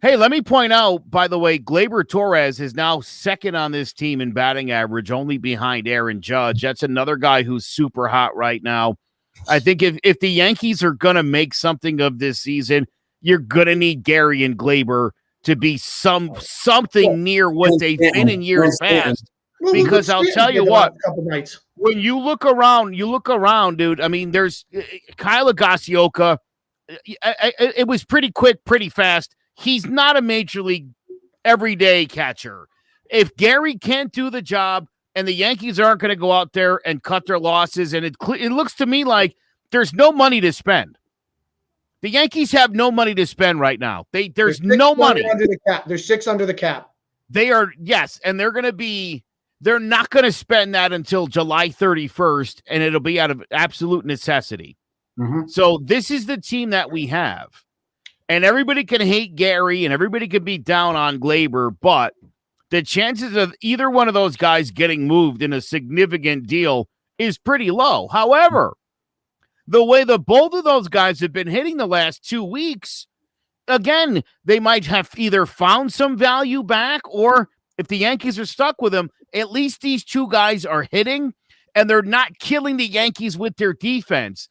hey, let me point out, by the way, Gleyber Torres is now second on this team in batting average, only behind Aaron Judge. That's another guy who's super hot right now. I think if the Yankees are going to make something of this season, you're going to need Gary and Gleyber to be something near what they've been in years past. Well, because look I'll at tell you Stanton the what. last couple nights. When you look around, dude. I mean, there's Kyle Gasioka. It was pretty quick, pretty fast. He's not a major league everyday catcher. If Gary can't do the job and the Yankees aren't going to go out there and cut their losses, and it looks to me like there's no money to spend. The Yankees have no money to spend right now. There's no money under the cap. There's 6 under the cap. They are, yes, and they're not going to spend that until July 31st, and it'll be out of absolute necessity. Mm-hmm. So this is the team that we have. And everybody can hate Gary, and everybody can be down on Gleyber, but the chances of either one of those guys getting moved in a significant deal is pretty low. However, the way the both of those guys have been hitting the last 2 weeks, again, they might have either found some value back, or if the Yankees are stuck with them, at least these two guys are hitting and they're not killing the Yankees with their defense.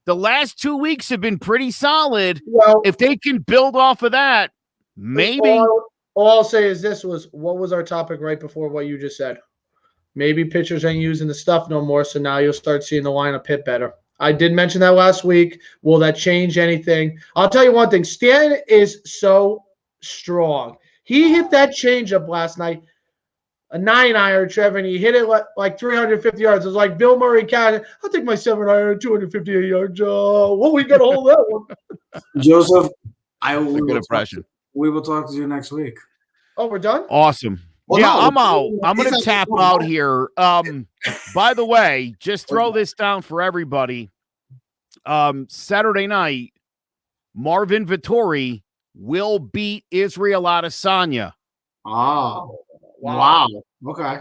The last 2 weeks have been pretty solid. Well, If they can build off of that, maybe. All I'll say is what was our topic right before what you just said? Maybe pitchers ain't using the stuff no more, so now you'll start seeing the lineup hit better. I did mention that last week. Will that change anything? I'll tell you one thing. Stan is so strong. He hit that changeup last night, a 9-iron, Trevor, and he hit it like 350 yards. It was like Bill Murray catching. I'll take my 7-iron, 258 yards. Well, we got to hold that one. Joseph, Good impression. We will talk to you next week. Oh, we're done? Awesome. Well, yeah, no, I'm out. I'm he's going to not- tap out here. By the way, just throw this down for everybody. Saturday night, Marvin Vittori will beat Israel Adesanya. Oh, wow. Okay.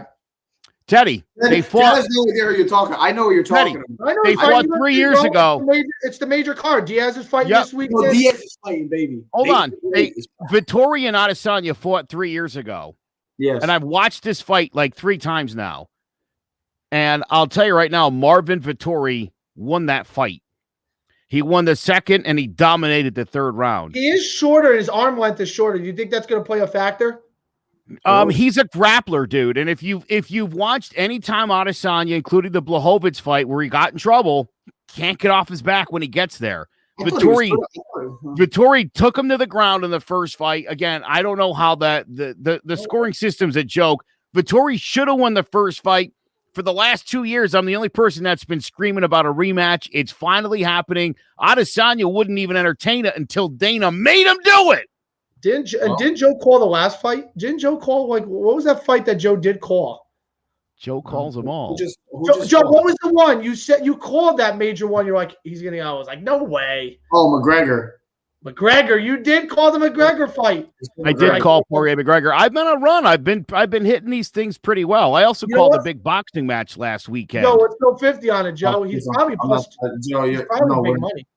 Teddy, they fought. Diaz, no idea who you're talking. I know who you're talking Teddy. about. I know They he's fought fighting 3 UFC, years bro. ago. It's the major card. Diaz is fighting Yep. this week. No, Diaz is fighting, baby. Hold on. Baby. Vittori and Adesanya fought 3 years ago. Yes. And I've watched this fight like 3 times now. And I'll tell you right now, Marvin Vittori won that fight. He won the second, and he dominated the third round. He is shorter. His arm length is shorter. Do you think that's going to play a factor? He's a grappler, dude. And if you've watched any time Adesanya, including the Blachowicz fight where he got in trouble, can't get off his back when he gets there. Vittori took him to the ground in the first fight. Again, I don't know how the scoring system's a joke. Vittori should have won the first fight. For the last 2 years, I'm the only person that's been screaming about a rematch. It's finally happening. Adesanya wouldn't even entertain it until Dana made him do it. Didn't Joe call the last fight? Didn't Joe call, what was that fight that Joe did call? Joe calls them all. Joe, what was the one? You said you called that major one. You're like, he's going to go. I was like, no way. Oh, McGregor. McGregor, you did call the McGregor fight. I did call Poirier McGregor. I've been on a run. I've been hitting these things pretty well. I also called a big boxing match last weekend. No, it's still 50 on it, Joe. He's probably plus. Joe, He's probably big money.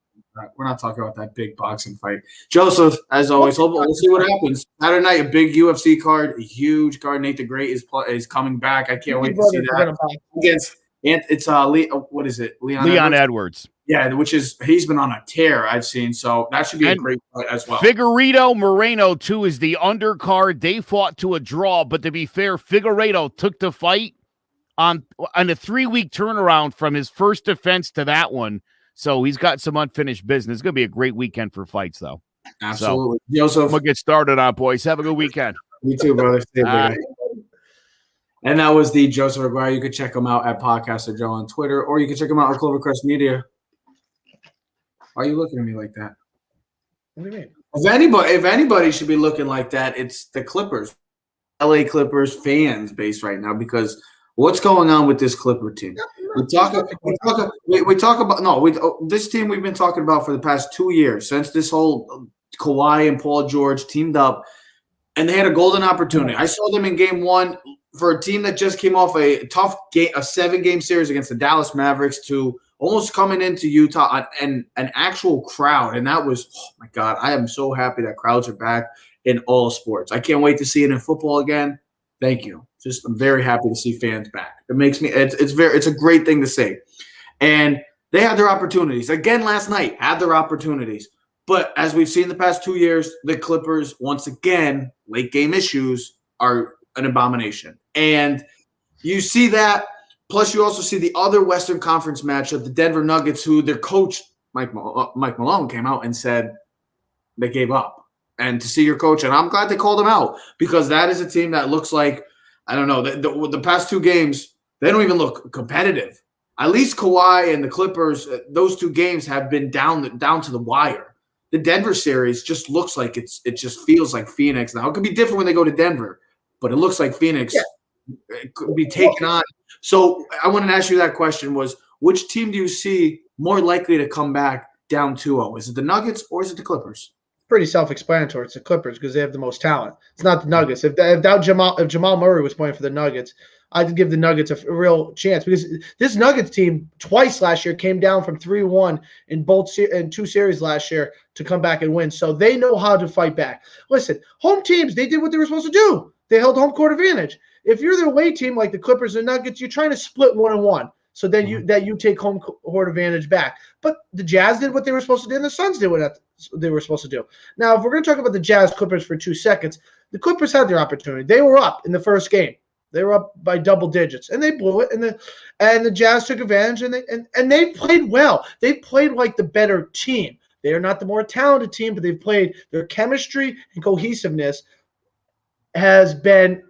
we're not talking about that big boxing fight. Joseph, as always, we'll see what happens. Saturday night, a big UFC card, a huge card. Nate the Great is coming back. I can't wait to see that against. It's what is it? Leon Edwards. Yeah, he's been on a tear, I've seen. So that should be a great fight as well. Figueiredo Moreno, too, is the undercard. They fought to a draw, but to be fair, Figueiredo took the fight on a 3-week turnaround from his first defense to that one. So he's got some unfinished business. It's going to be a great weekend for fights, though. Absolutely. So, Joseph, we'll get started on, boys. Have a good weekend. You too, brother. And that was the Joseph Aguirre. You could check him out at Podcaster Joe on Twitter, or you can check him out at Clovercrest Media. Why are you looking at me like that? What do you mean? If anybody should be looking like that, it's the Clippers, LA Clippers fans base right now, because what's going on with this Clipper team? This team we've been talking about for the past 2 years, since this whole Kawhi and Paul George teamed up, and they had a golden opportunity. I saw them in game 1 for a team that just came off a tough game, a 7-game series against the Dallas Mavericks, to almost coming into Utah and an actual crowd. And that was, oh my God, I am so happy that crowds are back in all sports. I can't wait to see it in football again. Thank you. I'm very happy to see fans back. It makes me, it's a great thing to say. And they had their opportunities. Again, last night, had their opportunities. But as we've seen the past 2 years, the Clippers, once again, late game issues are an abomination. And you see that. Plus, you also see the other Western Conference matchup, the Denver Nuggets, who their coach, Mike Malone, came out and said they gave up. And to see your coach, and I'm glad they called him out, because that is a team that looks like, I don't know, the past 2 games, they don't even look competitive. At least Kawhi and the Clippers, those 2 games have been down to the wire. The Denver series just looks like it just feels like Phoenix. Now, it could be different when they go to Denver, but it looks like Phoenix could be taken on. So I wanted to ask you that question was, which team do you see more likely to come back down 2-0? Is it the Nuggets or is it the Clippers? Pretty self-explanatory. It's the Clippers because they have the most talent. It's not the Nuggets. If Jamal Murray was playing for the Nuggets, I'd give the Nuggets a real chance, because this Nuggets team twice last year came down from 3-1 in 2 series last year to come back and win. So they know how to fight back. Listen, home teams, they did what they were supposed to do. They held home court advantage. If you're the away team like the Clippers and Nuggets, you're trying to split 1-1. So then you take home court advantage back. But the Jazz did what they were supposed to do, and the Suns did what they were supposed to do. Now, if we're going to talk about the Jazz Clippers for 2 seconds, the Clippers had their opportunity. They were up in the first game. They were up by double digits, and they blew it. And the Jazz took advantage, and they played well. They played like the better team. They are not the more talented team, but they've played. Their chemistry and cohesiveness has been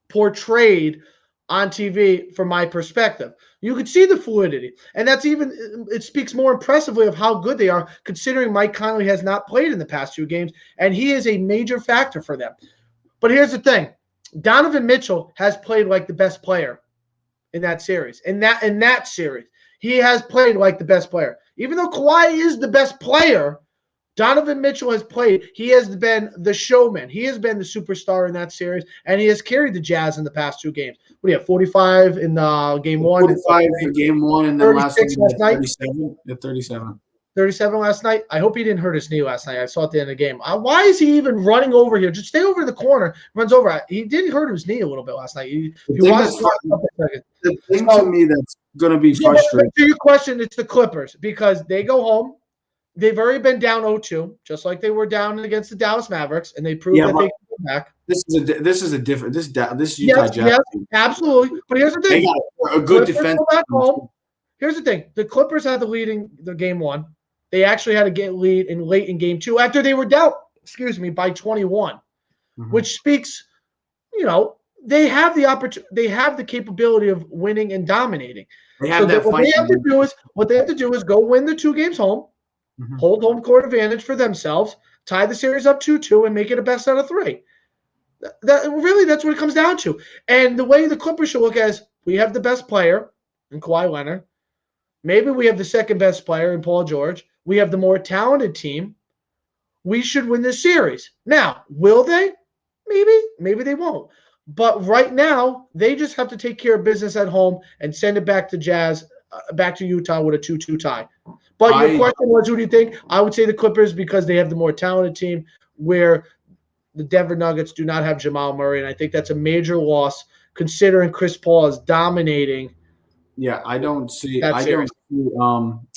portrayed on TV from my perspective. You could see the fluidity, and it speaks more impressively of how good they are, considering Mike Conley has not played in the past 2 games, and he is a major factor for them. But here's the thing. Donovan Mitchell has played like the best player in that series. In that series, he has played like the best player. Even though Kawhi is the best player, Donovan Mitchell has played. He has been the showman. He has been the superstar in that series, and he has carried the Jazz in the past 2 games. What do you have, 45 in game 1? 45 in game 1, and then last night, 37. 37. 37 last night. I hope he didn't hurt his knee last night. I saw at the end of the game. Why is he even running over here? Just stay over in the corner. Runs over. He did hurt his knee a little bit last night. The thing to me that's going to be frustrating. To your question, it's the Clippers, because they go home. They've already been down 0-2, just like they were down against the Dallas Mavericks, and they proved that they can come back. This is Utah Jazz. Yes, absolutely. But here's the thing: they got a good defense. Here's the thing: the Clippers had the lead in the game 1. They actually had a lead late in game 2 after they were down, by 21, which speaks, they have the opportunity, they have the capability of winning and dominating. What they have to do is go win the 2 games home, hold home court advantage for themselves, tie the series up 2-2, and make it a best out of 3. That's what it comes down to. And the way the Clippers should look at is, we have the best player in Kawhi Leonard. Maybe we have the second best player in Paul George. We have the more talented team. We should win this series. Now, will they? Maybe they won't. But right now, they just have to take care of business at home and send it back to Utah with a 2-2 tie. But your question was, who do you think? I would say the Clippers, because they have the more talented team, where the Denver Nuggets do not have Jamal Murray, and I think that's a major loss considering Chris Paul is dominating. Yeah, I don't see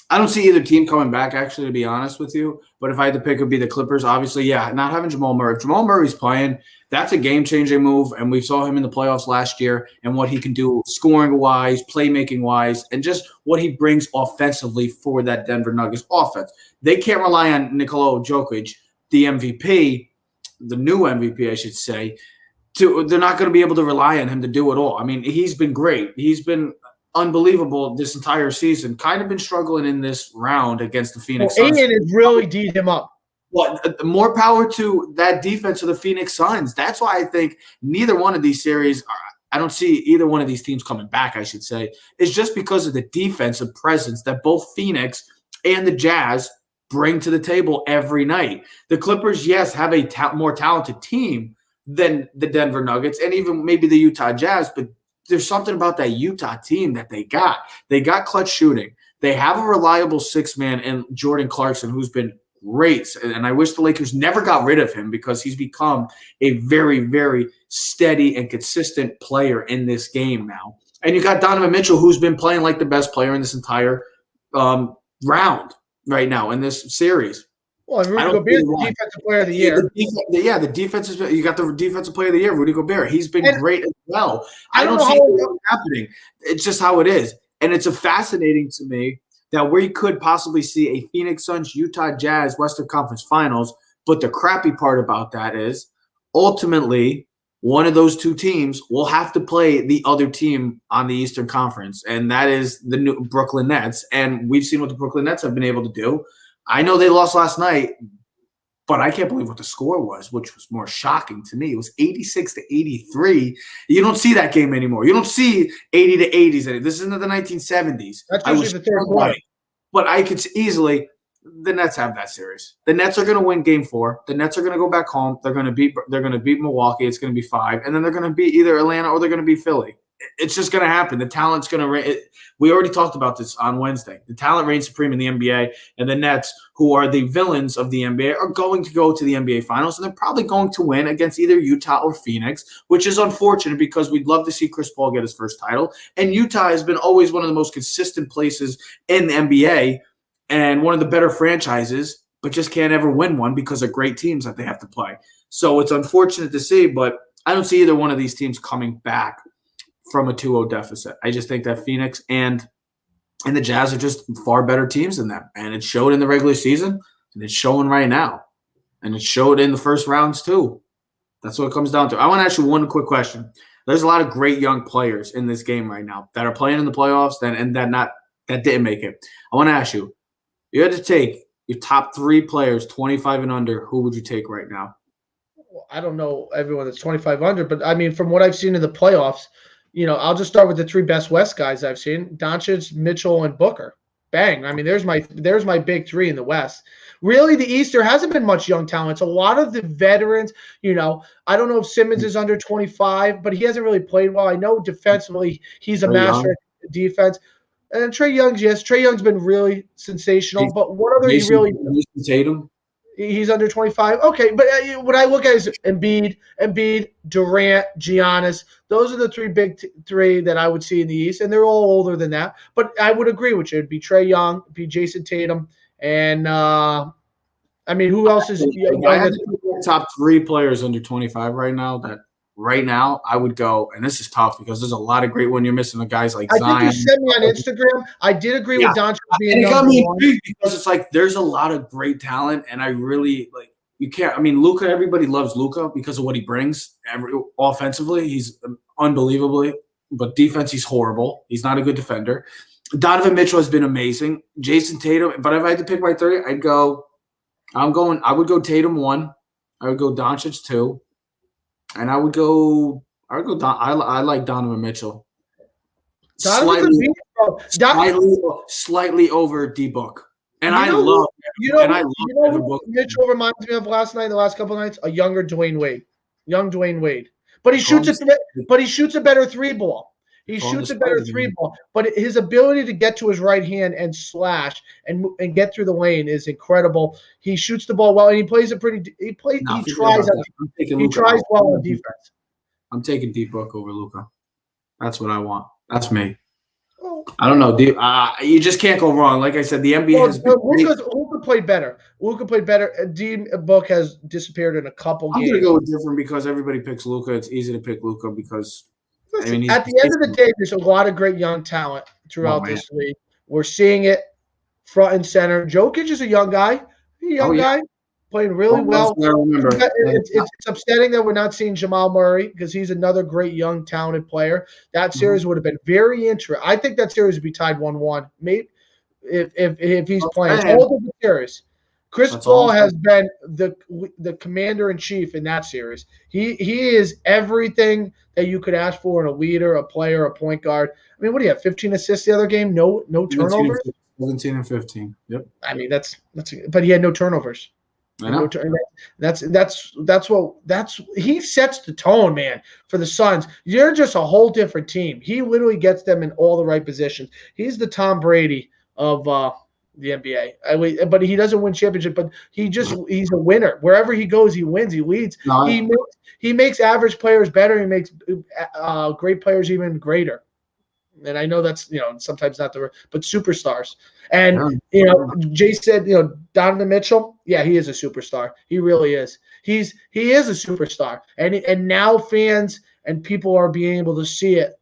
I don't see either team coming back, actually, to be honest with you. But if I had to pick, it would be the Clippers. Obviously, yeah, not having Jamal Murray. If Jamal Murray's playing, that's a game-changing move, and we saw him in the playoffs last year and what he can do scoring-wise, playmaking-wise, and just what he brings offensively for that Denver Nuggets offense. They can't rely on Nikola Jokic, the MVP, the new MVP, I should say. They're not going to be able to rely on him to do it all. I mean, he's been great. He's been unbelievable this entire season. Kind of been struggling in this round against the Phoenix Suns. Aiton has really D'd him up. Well, more power to that defense of the Phoenix Suns. That's why I think neither one of these series I don't see either one of these teams coming back, I should say. It's just because of the defensive presence that both Phoenix and the Jazz bring to the table every night. The Clippers, yes, have a more talented team than the Denver Nuggets and even maybe the Utah Jazz, but there's something about that Utah team that they got. They got clutch shooting. They have a reliable six-man in Jordan Clarkson, who's been great. And I wish the Lakers never got rid of him because he's become a very, very steady and consistent player in this game now. And you got Donovan Mitchell, who's been playing like the best player in this entire round right now in this series. Well, and Rudy Gobert, the defensive player of the year. The defensive. You got the defensive player of the year, Rudy Gobert. He's been great as well. I don't see it happening. It's just how it is, and it's fascinating to me that we could possibly see a Phoenix Suns, Utah Jazz Western Conference Finals. But the crappy part about that is, ultimately, one of those two teams will have to play the other team on the Eastern Conference, and that is the new Brooklyn Nets. And we've seen what the Brooklyn Nets have been able to do. I know they lost last night, but I can't believe what the score was, which was more shocking to me. It was 86-83. You don't see that game anymore. You don't see 80 to 80s. This isn't the 1970s. That's usually the third quarter. But I could easily – the Nets have that series. The Nets are going to win Game 4. The Nets are going to go back home. They're going to beat Milwaukee. It's going to be 5. And then they're going to beat either Atlanta or they're going to beat Philly. It's just going to happen. The talent's going to we already talked about this on Wednesday. The talent reigns supreme in the NBA, and the Nets, who are the villains of the NBA, are going to go to the NBA Finals, and they're probably going to win against either Utah or Phoenix, which is unfortunate because we'd love to see Chris Paul get his first title. And Utah has been always one of the most consistent places in the NBA and one of the better franchises, but just can't ever win one because of great teams that they have to play. So it's unfortunate to see, but I don't see either one of these teams coming back from a 2-0 deficit. I just think that Phoenix and the Jazz are just far better teams than them. And it showed in the regular season, and it's showing right now. And it showed in the first rounds too. That's what it comes down to. I want to ask you one quick question. There's a lot of great young players in this game right now that are playing in the playoffs that didn't make it. I want to ask you, you had to take your top 3 players, 25 and under, who would you take right now? Well, I don't know everyone that's 25 under, but I mean, from what I've seen in the playoffs, I'll just start with the 3 best West guys I've seen: Doncic, Mitchell, and Booker. Bang! I mean, there's my big 3 in the West. Really, the East, there hasn't been much young talent. It's a lot of the veterans. I don't know if Simmons is under 25, but he hasn't really played well. I know defensively he's a master at defense. And Trae Young's, yes, Trae Young's been really sensational. But what other Jason Tatum? He's under 25. Okay, but what I look at is Embiid, Durant, Giannis. Those are the 3 big 3 that I would see in the East, and they're all older than that. But I would agree with you. It'd be Trae Young, it'd be Jason Tatum, and who else is? I had the top 3 players under 25 right now. Right now, I would go, and this is tough because there's a lot of great one. You're missing the guys like Zion. I think you sent me on Instagram. I did agree with Doncic being number 1. And it got me intrigued because it's like there's a lot of great talent, and I really you can't. I mean, Luka. Everybody loves Luka because of what he brings. Offensively, he's unbelievably, but defense, he's horrible. He's not a good defender. Donovan Mitchell has been amazing. Jason Tatum. But if I had to pick my 3, I would go Tatum 1. I would go Doncic 2. And I like Donovan Mitchell. Slightly over D-Book. And I love Devin Booker. Mitchell reminds me of last night, the last couple of nights, a younger Dwayne Wade. Young Dwayne Wade. But he shoots a better 3 ball. He shoots a better 3 ball. But his ability to get to his right hand and slash and get through the lane is incredible. He shoots the ball well, and he plays it pretty. He tries well on defense. I'm taking D-Book over Luka. That's what I want. That's me. I don't know. You just can't go wrong. Like I said, the NBA has been Luka played better. Luka played better. D Book has disappeared in a couple I'm games. going to go with different because everybody picks Luka. It's easy to pick Luka because Listen, I mean, at the end of the day, there's a lot of great young talent throughout this league. We're seeing it front and center. Jokic is a young guy. Guy playing really well. It's upsetting that we're not seeing Jamal Murray because he's another great young talented player. That series would have been very interesting. I think that series would be tied 1-1. Maybe if he's playing. It's all different series. Chris Paul has been the commander in chief in that series. He is everything that you could ask for in a leader, a player, a point guard. I mean, what do you have? 15 assists the other game, no turnovers. 17 and 15. Yep. I mean, but he had no turnovers. I know. That's he sets the tone, man, for the Suns. You're just a whole different team. He literally gets them in all the right positions. He's the Tom Brady of the NBA. But he doesn't win championship, but he's a winner. Wherever he goes, he wins, he leads. No, he makes average players better, he makes great players even greater. And I know that's, sometimes not but superstars. And, Jay said, Donovan Mitchell, yeah, he is a superstar. He really is. He is a superstar. And now fans and people are being able to see it,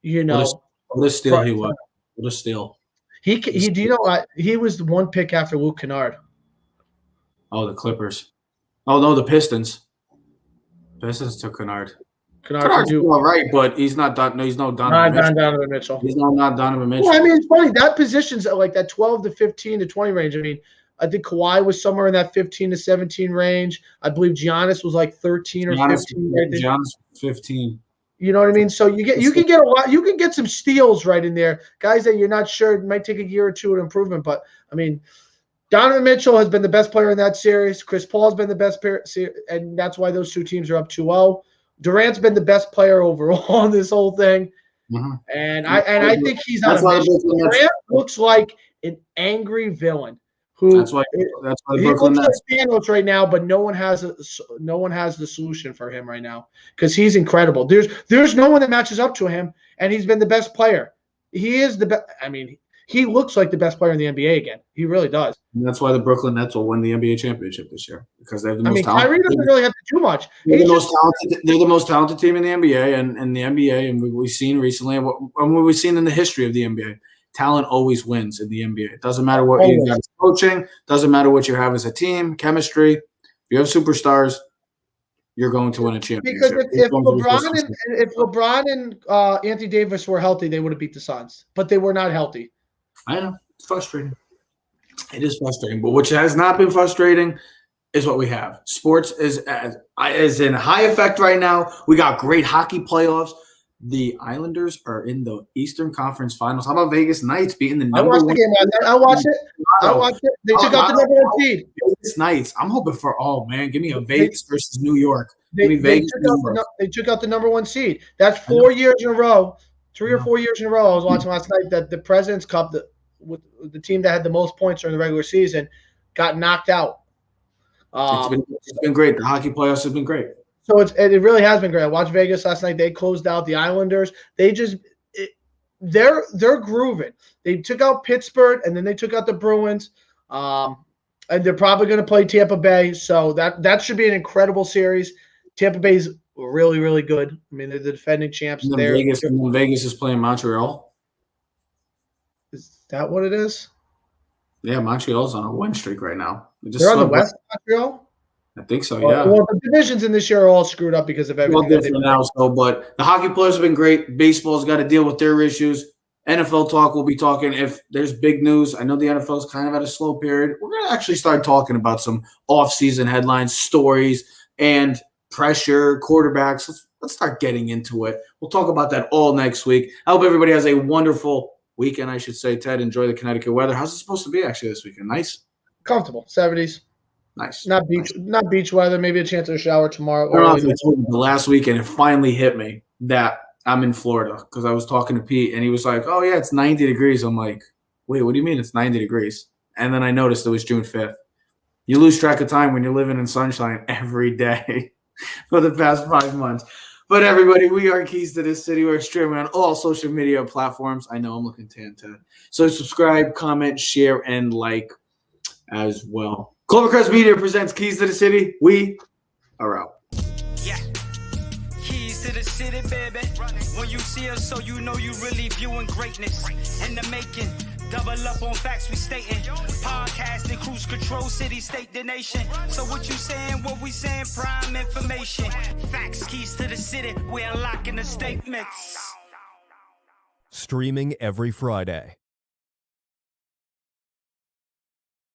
What a steal he was. What a steal. He was the one pick after Luke Kennard. Oh, the Clippers. Oh, no, the Pistons. Pistons took Kennard. Kennard's all right, but he's not Donovan Mitchell. He's not Donovan Mitchell. Well, I mean, it's funny. That position's like that 12 to 15 to 20 range. I mean, I think Kawhi was somewhere in that 15 to 17 range. I believe Giannis was like 13 or 15. Giannis 15. You know what I mean? So you can get a lot. You can get some steals right in there, guys that you're not sure. It might take a year or two of improvement, but I mean, Donovan Mitchell has been the best player in that series. Chris Paul has been the best player, and that's why those two teams are up 2-0. Durant's been the best player overall in this whole thing, and I think he's on a mission. Durant looks like an angry villain. That's why the Brooklyn Nets. He looks like Thanos right now, but no one has the solution for him right now because he's incredible. There's no one that matches up to him, and he's been the best player. He is the best. I mean, he looks like the best player in the NBA again. He really does. And that's why the Brooklyn Nets will win the NBA championship this year because they have the most talented. Kyrie doesn't really have to do much. They're the most talented team in the NBA, and the NBA, and we've seen recently, and what we've seen in the history of the NBA. Talent always wins in the NBA. It doesn't matter what you got as coaching. Doesn't matter what you have as a team, chemistry. If you have superstars, you're going to win a championship. Because if LeBron and Anthony Davis were healthy, they would have beat the Suns. But they were not healthy. I know. It's frustrating. It is frustrating. But what has not been frustrating is what we have. Sports is in high effect right now. We got great hockey playoffs. The Islanders are in the Eastern Conference Finals. How about Vegas Knights beating the number one? I watched it. They took out the number one seed. Vegas Knights. I'm hoping for give me a Vegas versus New York. They took out the number one seed. That's 4 years in a row. 3 or 4 years in a row. I was watching last night that the President's Cup, with the team that had the most points during the regular season, got knocked out. It's been great. The hockey playoffs have been great. So it really has been great. I watched Vegas last night. They closed out the Islanders. They're grooving. They took out Pittsburgh and then they took out the Bruins. And they're probably going to play Tampa Bay. So that should be an incredible series. Tampa Bay's really, really good. I mean, they're the defending champs. And then Vegas is playing Montreal. Is that what it is? Yeah, Montreal's on a win streak right now. They're on the West, Montreal? I think so, yeah. Well, the divisions in this year are all screwed up because of everything. Different now, but the hockey players have been great. Baseball's got to deal with their issues. NFL talk, we'll be talking if there's big news. I know the NFL's kind of at a slow period. We're going to actually start talking about some off-season headlines, stories, and pressure, quarterbacks. Let's start getting into it. We'll talk about that all next week. I hope everybody has a wonderful weekend, I should say. Ted, enjoy the Connecticut weather. How's it supposed to be actually this weekend? Nice? Comfortable. 70s. Nice. Not beach weather. Maybe a chance of a shower tomorrow. I don't know if I told you, the last weekend it finally hit me that I'm in Florida because I was talking to Pete and he was like, "Oh yeah, it's 90 degrees." I'm like, "Wait, what do you mean it's 90 degrees?" And then I noticed it was June 5th. You lose track of time when you're living in sunshine every day for the past 5 months. But everybody, we are Keys to the City. We're streaming on all social media platforms. I know I'm looking tan. So subscribe, comment, share, and like as well. Clovercrest Media presents Keys to the City. We are out. Yeah. Keys to the city, baby. When you see us, so you know you really viewing greatness in the making. Double up on facts we stating. Podcasting, cruise control, city, state, the nation. So what you saying, what we saying, prime information. Facts, keys to the city, we're unlocking the statements. Streaming every Friday.